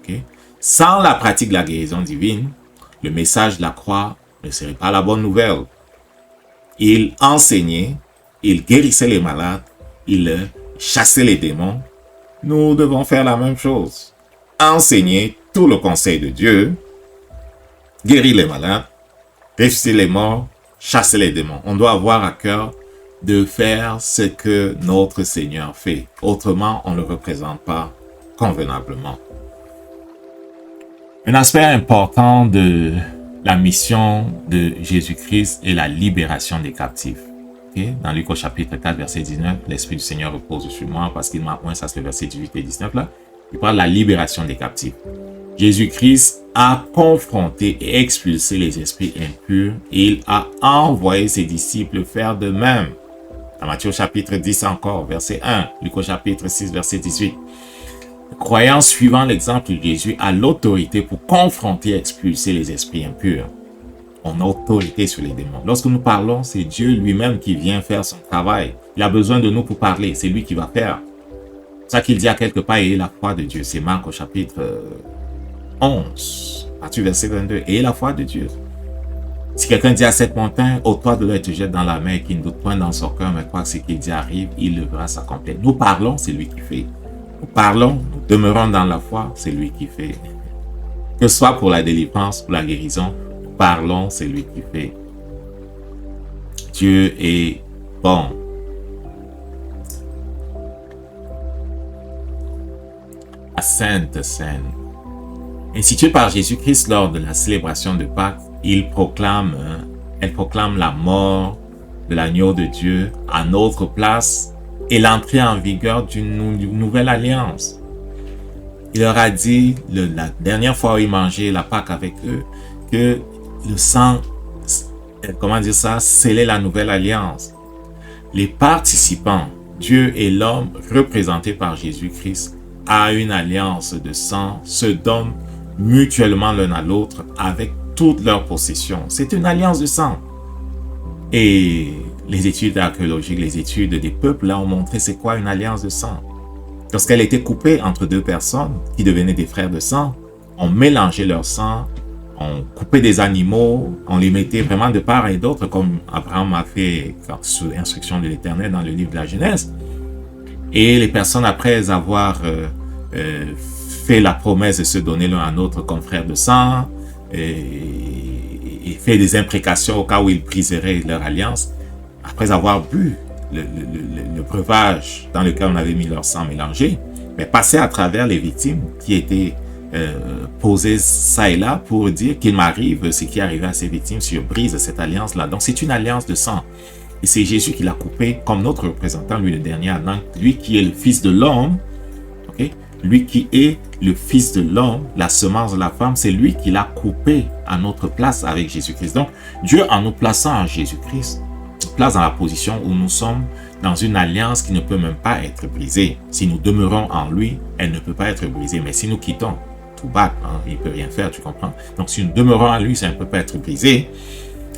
Okay? Sans la pratique de la guérison divine, le message de la croix ne serait pas la bonne nouvelle. Il enseignait, il guérissait les malades, il chassait les démons. Nous devons faire la même chose. Enseigner tout le conseil de Dieu, guérir les malades, ressusciter les morts, chasser les démons. On doit avoir à cœur de faire ce que notre Seigneur fait. Autrement, on ne le représente pas convenablement. Un aspect important de la mission de Jésus-Christ est la libération des captifs. Okay? Dans Luc au chapitre 4, verset 19, l'Esprit du Seigneur repose sur moi parce qu'il m'a oint, ça c'est le verset 18 et 19 là. Il parle de la libération des captifs. Jésus-Christ a confronté et expulsé les esprits impurs et il a envoyé ses disciples faire de même. Dans Matthieu chapitre 10 encore, verset 1, Luc au chapitre 6, verset 18. Le croyant suivant l'exemple de Jésus a l'autorité pour confronter et expulser les esprits impurs. On a autorité sur les démons. Lorsque nous parlons, c'est Dieu lui-même qui vient faire son travail. Il a besoin de nous pour parler. C'est lui qui va faire. C'est ça qu'il dit à quelque part, ayez la foi de Dieu. C'est Marc au chapitre 11, partir verset 22. Ayez la foi de Dieu. Si quelqu'un dit à cette montagne, ôte-toi de là et te jette dans la mer, et qu'il ne doute point dans son cœur, mais croit que ce qu'il dit arrive, il le verra s'accomplir. Nous parlons, c'est lui qui fait. Nous parlons, nous demeurons dans la foi, c'est lui qui fait. Que ce soit pour la délivrance, pour la guérison, nous parlons, c'est lui qui fait. Dieu est bon. La Sainte Seine. Instituée par Jésus-Christ lors de la célébration de Pâques, elle proclame la mort de l'agneau de Dieu à notre place et l'entrée en vigueur d'une nouvelle alliance. Il leur a dit, la dernière fois où il mangeait la Pâque avec eux, que le sang, scellait la nouvelle alliance. Les participants, Dieu et l'homme, représentés par Jésus-Christ, à une alliance de sang, se donnent mutuellement l'un à l'autre avec toutes leurs possessions. C'est une alliance de sang. Et les études archéologiques, les études des peuples là ont montré c'est quoi une alliance de sang. Lorsqu'elle était coupée entre deux personnes qui devenaient des frères de sang, on mélangeait leur sang, on coupait des animaux, on les mettait vraiment de part et d'autre comme Abraham a fait sous instruction de l'Éternel dans le livre de la Genèse. Et les personnes, après avoir fait la promesse de se donner l'un à l'autre comme frères de sang, et fait des imprécations au cas où ils briseraient leur alliance, après avoir bu le breuvage dans lequel on avait mis leur sang mélangé, mais passer à travers les victimes qui étaient posées ça et là pour dire qu'il m'arrive ce qui est arrivé à ces victimes si je brise cette alliance-là. Donc c'est une alliance de sang. Et c'est Jésus qui l'a coupé comme notre représentant, lui le dernier Adam, lui qui est le Fils de l'homme, okay? Lui qui est le Fils de l'homme, la semence de la femme, c'est lui qui l'a coupé à notre place avec Jésus-Christ. Donc Dieu, en nous plaçant en Jésus-Christ, nous place dans la position où nous sommes dans une alliance qui ne peut même pas être brisée. Si nous demeurons en lui, elle ne peut pas être brisée. Mais si nous quittons, tout bas, il ne peut rien faire, tu comprends? Donc si nous demeurons en lui, ça ne peut pas être brisé.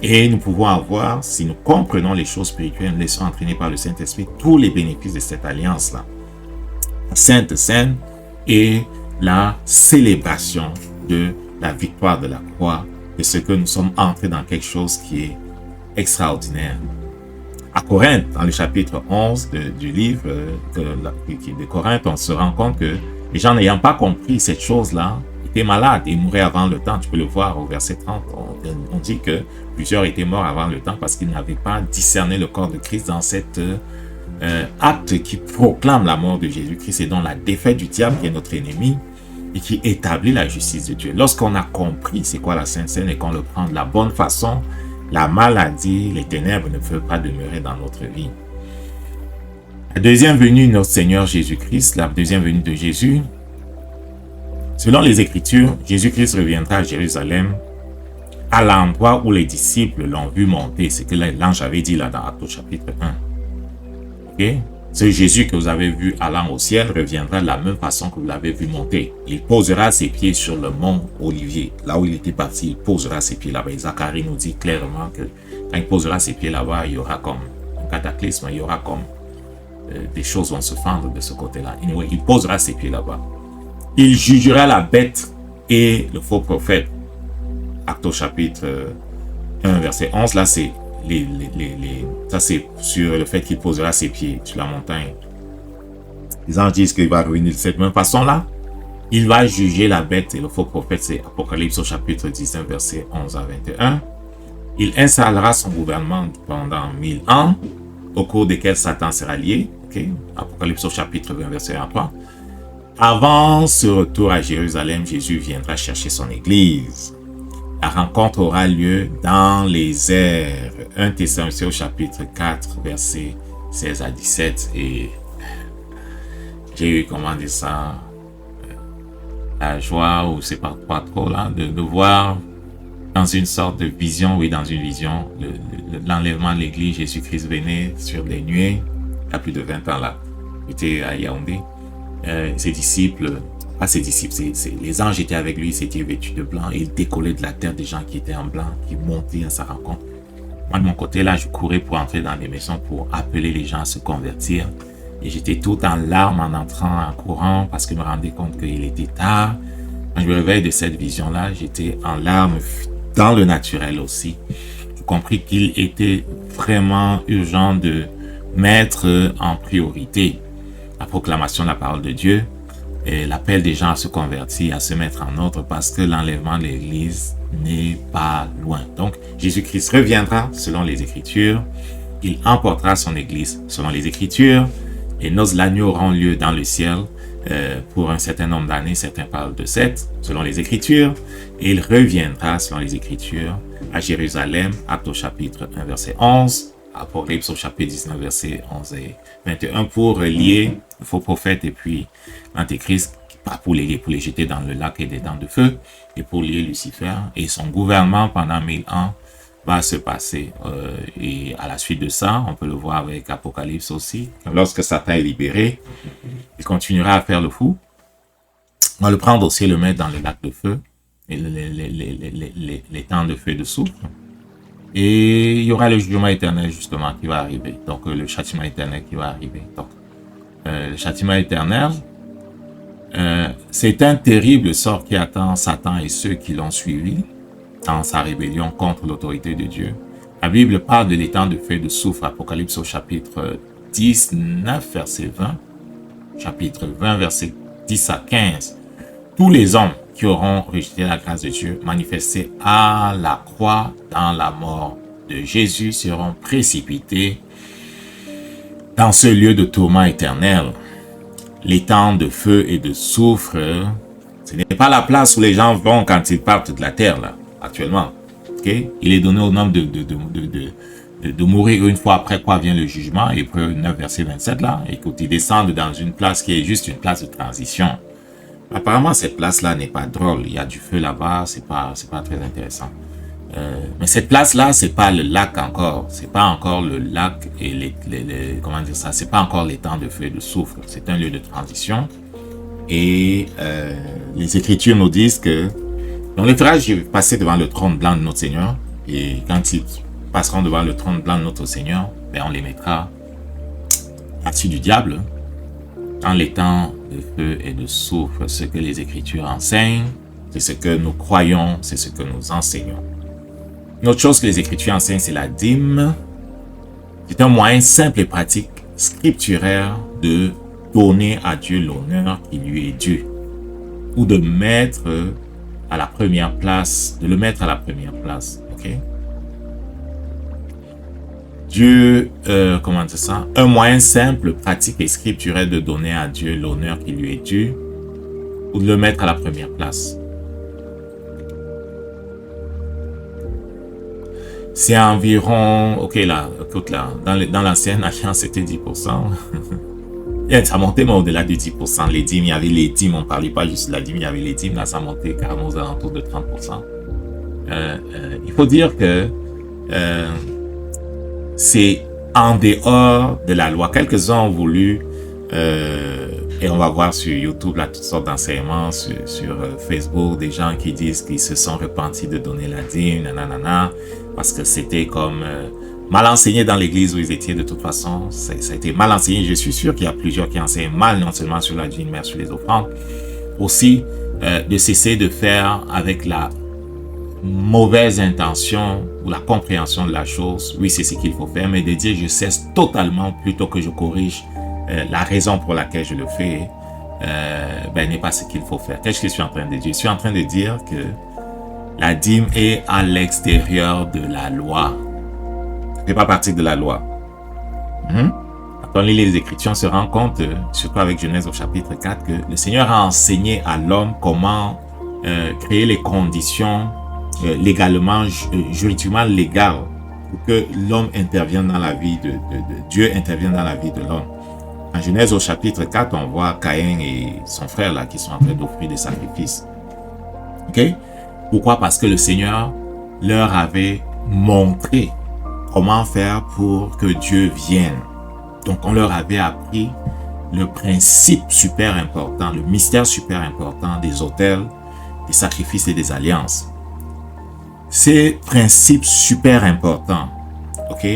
Et nous pouvons avoir, si nous comprenons les choses spirituelles, nous laissons entraîner par le Saint-Esprit, tous les bénéfices de cette alliance-là. La Sainte Seine et la célébration de la victoire de la croix, de ce que nous sommes entrés dans quelque chose qui est extraordinaire. À Corinthe, dans le chapitre 11 du livre de Corinthe, on se rend compte que les gens n'ayant pas compris cette chose-là, étaient malades et mouraient avant le temps. Tu peux le voir au verset 30. On dit que plusieurs étaient morts avant le temps parce qu'ils n'avaient pas discerné le corps de Christ dans cet acte qui proclame la mort de Jésus-Christ et dont la défaite du diable qui est notre ennemi et qui établit la justice de Dieu. Lorsqu'on a compris c'est quoi la Sainte Seine et qu'on le prend de la bonne façon, la maladie, les ténèbres ne peuvent pas demeurer dans notre vie. La deuxième venue de notre Seigneur Jésus-Christ, la deuxième venue de Jésus, selon les Écritures, Jésus-Christ reviendra à Jérusalem à l'endroit où les disciples l'ont vu monter. C'est que l'ange avait dit là dans Actes chapitre 1. Okay? Ce Jésus que vous avez vu allant au ciel reviendra de la même façon que vous l'avez vu monter. Il posera ses pieds sur le mont Olivier. Là où il était parti, il posera ses pieds là-bas. Et Zacharie nous dit clairement que quand il posera ses pieds là-bas, il y aura comme un cataclysme, il y aura comme des choses vont se fendre de ce côté-là. Anyway, il posera ses pieds là-bas. Il jugera la bête et le faux prophète. Actes au chapitre 1, verset 11. Là, c'est ça, c'est sur le fait qu'il posera ses pieds sur la montagne. Les anges disent qu'il va revenir de cette même façon-là. Il va juger la bête et le faux prophète. C'est Apocalypse au chapitre 19, verset 11 à 21. Il installera son gouvernement pendant 1000 ans, au cours desquels Satan sera lié. Okay? Apocalypse au chapitre 20, verset 1 à 3. Avant ce retour à Jérusalem, Jésus viendra chercher son église. La rencontre aura lieu dans les airs. 1 Thessaloniciens au chapitre 4, versets 16 à 17. Et j'ai eu, comment dire ça, la joie, ou c'est pas trop là, de voir dans une sorte de vision, oui, dans une vision, l'enlèvement de l'église. Jésus-Christ venait sur des nuées, il y a plus de 20 ans là. J'étais à Yaoundé. Ses disciples, pas ses disciples, les anges étaient avec lui, ils étaient vêtus de blanc, et il décollait de la terre des gens qui étaient en blanc, qui montaient à sa rencontre. Moi, de mon côté, là, je courais pour entrer dans les maisons pour appeler les gens à se convertir. Et j'étais tout en larmes en entrant, en courant, parce que je me rendais compte qu'il était tard. Quand je me réveille de cette vision-là, j'étais en larmes dans le naturel aussi. J'ai compris qu'il était vraiment urgent de mettre en priorité la proclamation de la parole de Dieu et l'appel des gens à se convertir, à se mettre en ordre parce que l'enlèvement de l'Église n'est pas loin. Donc, Jésus-Christ reviendra selon les Écritures. Il emportera son Église selon les Écritures. Les noces de l'agneau auront lieu dans le ciel pour un certain nombre d'années. Certains parlent de 7 selon les Écritures. Et il reviendra selon les Écritures à Jérusalem, Actes au chapitre 1, verset 11, Apocalypse au chapitre 19, verset 11 et 21 pour relier le faux prophète et puis l'Antéchrist, pas pour les jeter dans le lac et des dents de feu, et pour lier Lucifer. Et son gouvernement pendant 1000 ans va se passer. Et à la suite de ça, on peut le voir avec Apocalypse aussi. Lorsque Satan est libéré, il continuera à faire le fou. On va le prendre aussi et le mettre dans le lac de feu, et les temps de feu et de soufre. Et il y aura le jugement éternel justement qui va arriver. Donc le châtiment éternel qui va arriver. Donc le châtiment éternel, c'est un terrible sort qui attend Satan et ceux qui l'ont suivi dans sa rébellion contre l'autorité de Dieu. La Bible parle de l'étang de feu et de soufre, Apocalypse au chapitre 19, verset 20, chapitre 20, verset 10 à 15. Tous les hommes qui auront rejeté la grâce de Dieu manifestée à la croix dans la mort de Jésus seront précipités dans ce lieu de tourment éternel. L'étang de feu et de soufre, ce n'est pas la place où les gens vont quand ils partent de la terre, là, actuellement. Okay? Il est donné au nombre de mourir une fois après quoi vient le jugement, Hébreux 9, verset 27, là. Écoute, ils descendent dans une place qui est juste une place de transition. Apparemment, cette place-là n'est pas drôle. Il y a du feu là-bas, c'est pas très intéressant. Mais cette place-là, c'est pas le lac encore. C'est pas encore le lac et comment dire ça, c'est pas encore les temps de feu et de soufre. C'est un lieu de transition. Et les Écritures nous disent que donc les frères vont passer devant le trône blanc de notre Seigneur. Et quand ils passeront devant le trône blanc de notre Seigneur, ben on les mettra au-dessus du diable. Dans les temps de feu et de soufre, ce que les Écritures enseignent, c'est ce que nous croyons, c'est ce que nous enseignons. Une autre chose que les Écritures enseignent, c'est la dîme. C'est un moyen simple et pratique, scripturaire, de donner à Dieu l'honneur qui lui est dû. Ou de mettre à la première place, de le mettre à la première place. Ok? Dieu, comment dire ça? Un moyen simple, pratique et scripturel de donner à Dieu l'honneur qui lui est dû, ou de le mettre à la première place. C'est environ, ok là, écoute là, dans l'ancienne alliance c'était 10%. Ça montait mais au-delà de 10%. Les dîmes, il y avait les dîmes, on ne parlait pas juste de la dîme, il y avait les dîmes, là ça montait carrément aux alentours de 30%. Il faut dire que c'est en dehors de la loi. Quelques-uns ont voulu, et on va voir sur YouTube là toutes sortes d'enseignements, sur Facebook, des gens qui disent qu'ils se sont repentis de donner la dîme, nanana, parce que c'était comme mal enseigné dans l'église où ils étaient de toute façon. Ça a été mal enseigné. Je suis sûr qu'il y a plusieurs qui enseignent mal, non seulement sur la dîme, mais sur les offrandes. Aussi, de cesser de faire avec la mauvaise intention ou la compréhension de la chose, oui c'est ce qu'il faut faire, mais de dire je cesse totalement plutôt que je corrige la raison pour laquelle je le fais, n'est pas ce qu'il faut faire. Qu'est-ce que je suis en train de dire? Je suis en train de dire que la dîme est à l'extérieur de la loi. Ça ne fait pas partie de la loi. Quand on lit les Écritures, on se rend compte, surtout avec Genèse au chapitre 4, que le Seigneur a enseigné à l'homme comment créer les conditions légalement, juridiquement légales pour que l'homme intervienne dans la vie de Dieu intervienne dans la vie de l'homme. En Genèse au chapitre 4, on voit Caïn et son frère là qui sont en train d'offrir des sacrifices. Ok? Pourquoi? Parce que le Seigneur leur avait montré comment faire pour que Dieu vienne. Donc on leur avait appris le principe super important, le mystère super important des autels, des sacrifices et des alliances. Ces principes super importants, ok,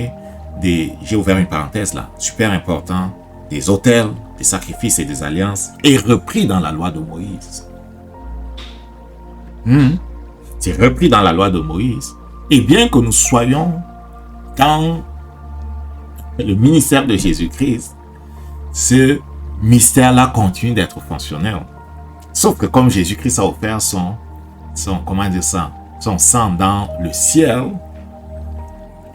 j'ai ouvert une parenthèse là, super important, des autels, des sacrifices et des alliances, est repris dans la loi de Moïse. C'est repris dans la loi de Moïse. Et bien que nous soyons dans le ministère de Jésus-Christ, ce mystère-là continue d'être fonctionnel. Sauf que comme Jésus-Christ a offert son sang dans le ciel,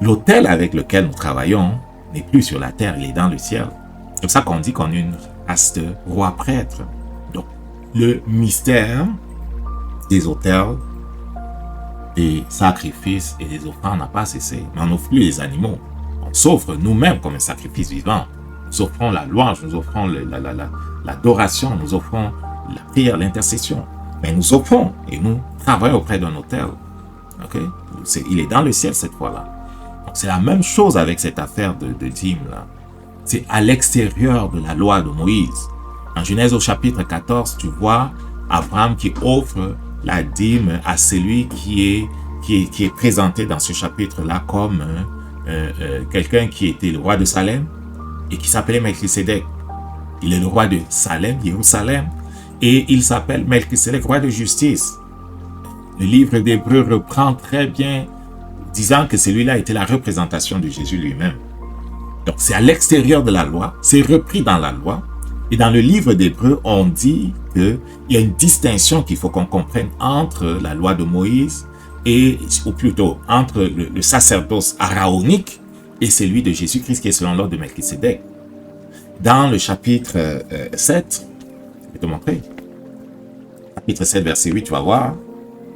l'autel avec lequel nous travaillons n'est plus sur la terre, il est dans le ciel. C'est pour ça qu'on dit qu'on est une race de rois prêtres. Donc, le mystère des autels, des sacrifices et des offrandes n'a pas cessé. Mais on n'offre plus les animaux. On s'offre nous-mêmes comme un sacrifice vivant. Nous offrons la louange, nous offrons l'adoration, nous offrons la prière, l'intercession. Mais nous offrons et nous travaillons auprès d'un autel. Okay? Il est dans le ciel cette fois-là. C'est la même chose avec cette affaire de dîme là. C'est à l'extérieur de la loi de Moïse. En Genèse au chapitre 14, tu vois Abraham qui offre la dîme à celui qui est présenté dans ce chapitre-là comme quelqu'un qui était le roi de Salem et qui s'appelait Melchisédek. Il est le roi de Salem, Jérusalem, et il s'appelle Melchisédek, roi de justice. Le livre d'Hébreux reprend très bien, disant que celui-là était la représentation de Jésus lui-même. Donc c'est à l'extérieur de la loi, c'est repris dans la loi, et dans le livre d'Hébreux, on dit qu'il y a une distinction qu'il faut qu'on comprenne entre la loi de Moïse ou plutôt entre le sacerdoce araonique et celui de Jésus-Christ qui est selon l'ordre de Melchisédek. Dans le chapitre 7, je vais te montrer, chapitre 7, verset 8, tu vas voir,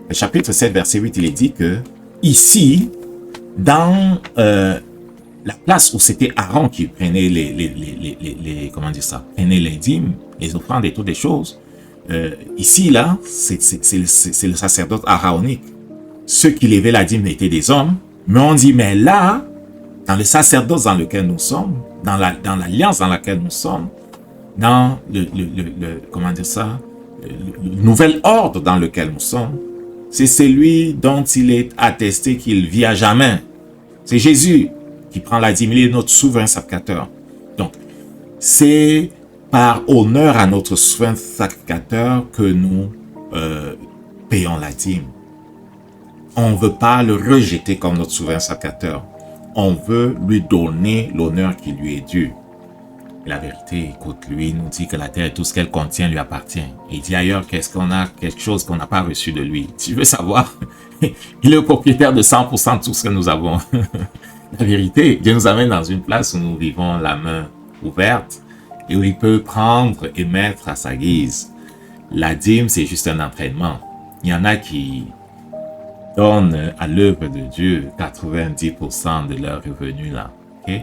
le chapitre 7, verset 8, il est dit que ici, dans la place où c'était Aaron qui prenait prenait les dîmes, les offrandes et toutes les choses, ici, là, c'est le sacerdoce araonique. Ceux qui levaient la dîme étaient des hommes, mais on dit, mais là, dans le sacerdoce dans lequel nous sommes, dans l'alliance dans laquelle nous sommes, dans le nouvel ordre dans lequel nous sommes, c'est celui dont il est attesté qu'il vit à jamais. C'est Jésus qui prend la dîme, il est notre souverain sacrificateur. Donc, c'est par honneur à notre souverain sacrificateur que nous payons la dîme. On ne veut pas le rejeter comme notre souverain sacrificateur. On veut lui donner l'honneur qui lui est dû. Et la vérité, écoute, lui nous dit que la terre et tout ce qu'elle contient lui appartient. Et il dit ailleurs qu'est-ce qu'on a, quelque chose qu'on n'a pas reçu de lui. Tu veux savoir? Il est le propriétaire de 100% de tout ce que nous avons. La vérité, Dieu nous amène dans une place où nous vivons la main ouverte et où il peut prendre et mettre à sa guise. La dîme, c'est juste un entraînement. Il y en a qui donnent à l'œuvre de Dieu 90% de leurs revenus là. Okay?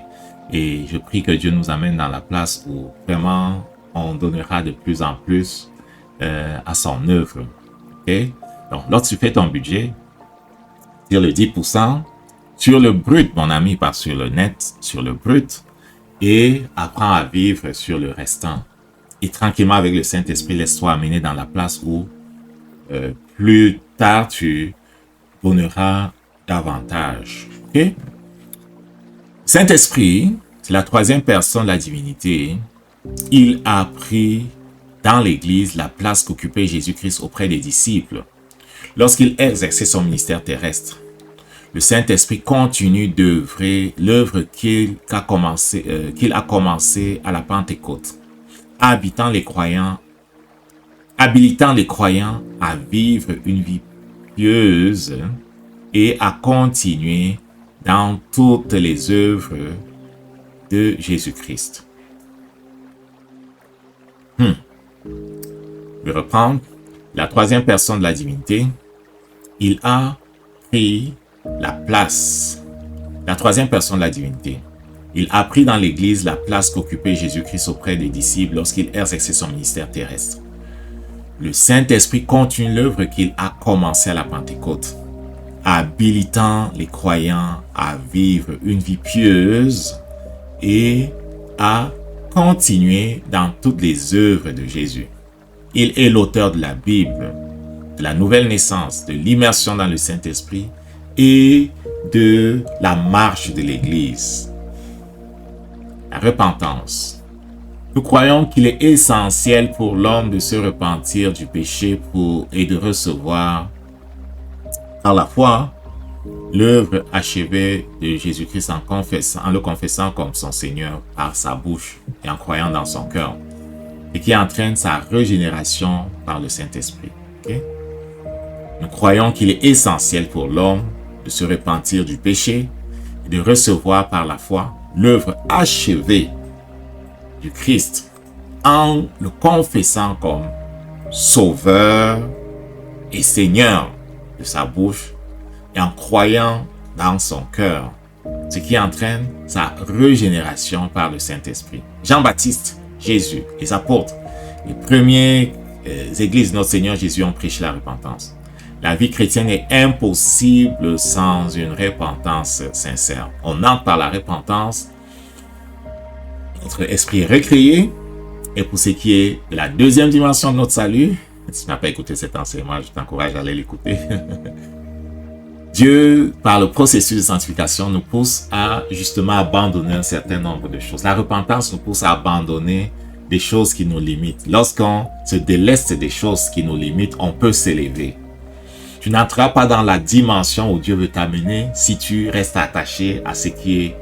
Et je prie que Dieu nous amène dans la place où vraiment on donnera de plus en plus à son œuvre. Okay? Donc, lorsque tu fais ton budget, sur le 10%, sur le brut, mon ami, pas sur le net, sur le brut, et apprends à vivre sur le restant. Et tranquillement, avec le Saint-Esprit, laisse-toi amener dans la place où plus tard, tu donneras davantage. Ok? Saint-Esprit, c'est la troisième personne de la divinité. Il a pris dans l'Église la place qu'occupait Jésus-Christ auprès des disciples lorsqu'il exerçait son ministère terrestre. Le Saint-Esprit continue d'œuvrer l'œuvre qu'il a commencé à la Pentecôte, habilitant les croyants à vivre une vie pieuse et à continuer dans toutes les œuvres de Jésus-Christ. Je vais reprendre. La troisième personne de la divinité, il a pris la place. La troisième personne de la divinité, il a pris dans l'Église la place qu'occupait Jésus-Christ auprès des disciples lorsqu'il exerçait son ministère terrestre. Le Saint-Esprit continue l'œuvre qu'il a commencée à la Pentecôte, habilitant les croyants à vivre une vie pieuse et à continuer dans toutes les œuvres de Jésus. Il est l'auteur de la Bible, de la nouvelle naissance, de l'immersion dans le Saint-Esprit et de la marche de l'Église. La repentance. Nous croyons qu'il est essentiel pour l'homme de se repentir du péché et de recevoir par la foi l'œuvre achevée de Jésus-Christ en le confessant comme son Seigneur par sa bouche et en croyant dans son cœur. et qui entraîne sa régénération par le Saint-Esprit. Okay? Nous croyons qu'il est essentiel pour l'homme de se repentir du péché et de recevoir par la foi l'œuvre achevée du Christ en le confessant comme Sauveur et Seigneur de sa bouche et en croyant dans son cœur, ce qui entraîne sa régénération par le Saint-Esprit. Jean-Baptiste, Jésus, les apôtres, les premières églises de notre Seigneur Jésus ont prêché la repentance. La vie chrétienne est impossible sans une repentance sincère. On entre par la repentance, notre esprit est recréé, et pour ce qui est de la deuxième dimension de notre salut, si tu n'as pas écouté cet enseignement, je t'encourage à aller l'écouter. Dieu, par le processus de sanctification, nous pousse à justement abandonner un certain nombre de choses. La repentance nous pousse à abandonner des choses qui nous limitent. Lorsqu'on se déleste des choses qui nous limitent, on peut s'élever. Tu n'entreras pas dans la dimension où Dieu veut t'amener si tu restes attaché à ce qui est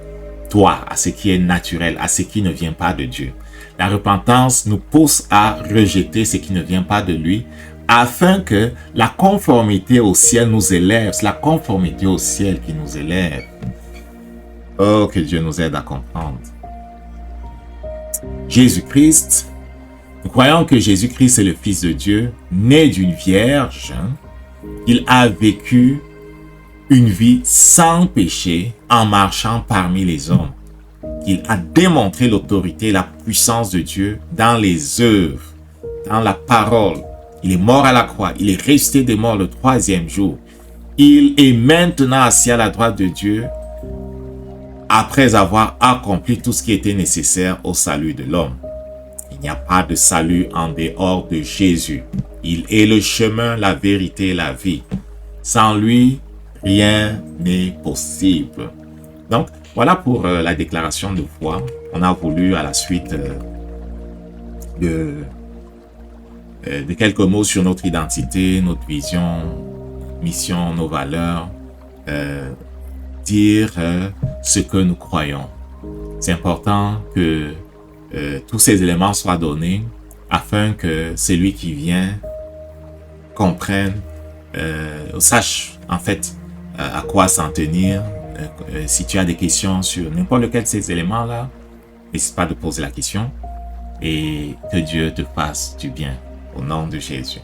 toi, à ce qui est naturel, à ce qui ne vient pas de Dieu. La repentance nous pousse à rejeter ce qui ne vient pas de lui, afin que la conformité au ciel nous élève. C'est la conformité au ciel qui nous élève. Oh, que Dieu nous aide à comprendre. Jésus-Christ, nous croyons que Jésus-Christ est le Fils de Dieu, né d'une vierge. Il a vécu une vie sans péché en marchant parmi les hommes. Il a démontré l'autorité et la puissance de Dieu dans les œuvres, dans la parole. Il est mort à la croix. Il est ressuscité des morts le 3e jour. Il est maintenant assis à la droite de Dieu après avoir accompli tout ce qui était nécessaire au salut de l'homme. Il n'y a pas de salut en dehors de Jésus. Il est le chemin, la vérité et la vie. Sans lui, rien n'est possible. Donc, voilà pour la déclaration de foi. On a voulu à la suite de quelques mots sur notre identité, notre vision, mission, nos valeurs, dire ce que nous croyons. C'est important que tous ces éléments soient donnés afin que celui qui vient comprenne, sache en fait à quoi s'en tenir. Si tu as des questions sur n'importe lequel de ces éléments-là, n'hésite pas de poser la question et que Dieu te fasse du bien. Au nom de Jésus.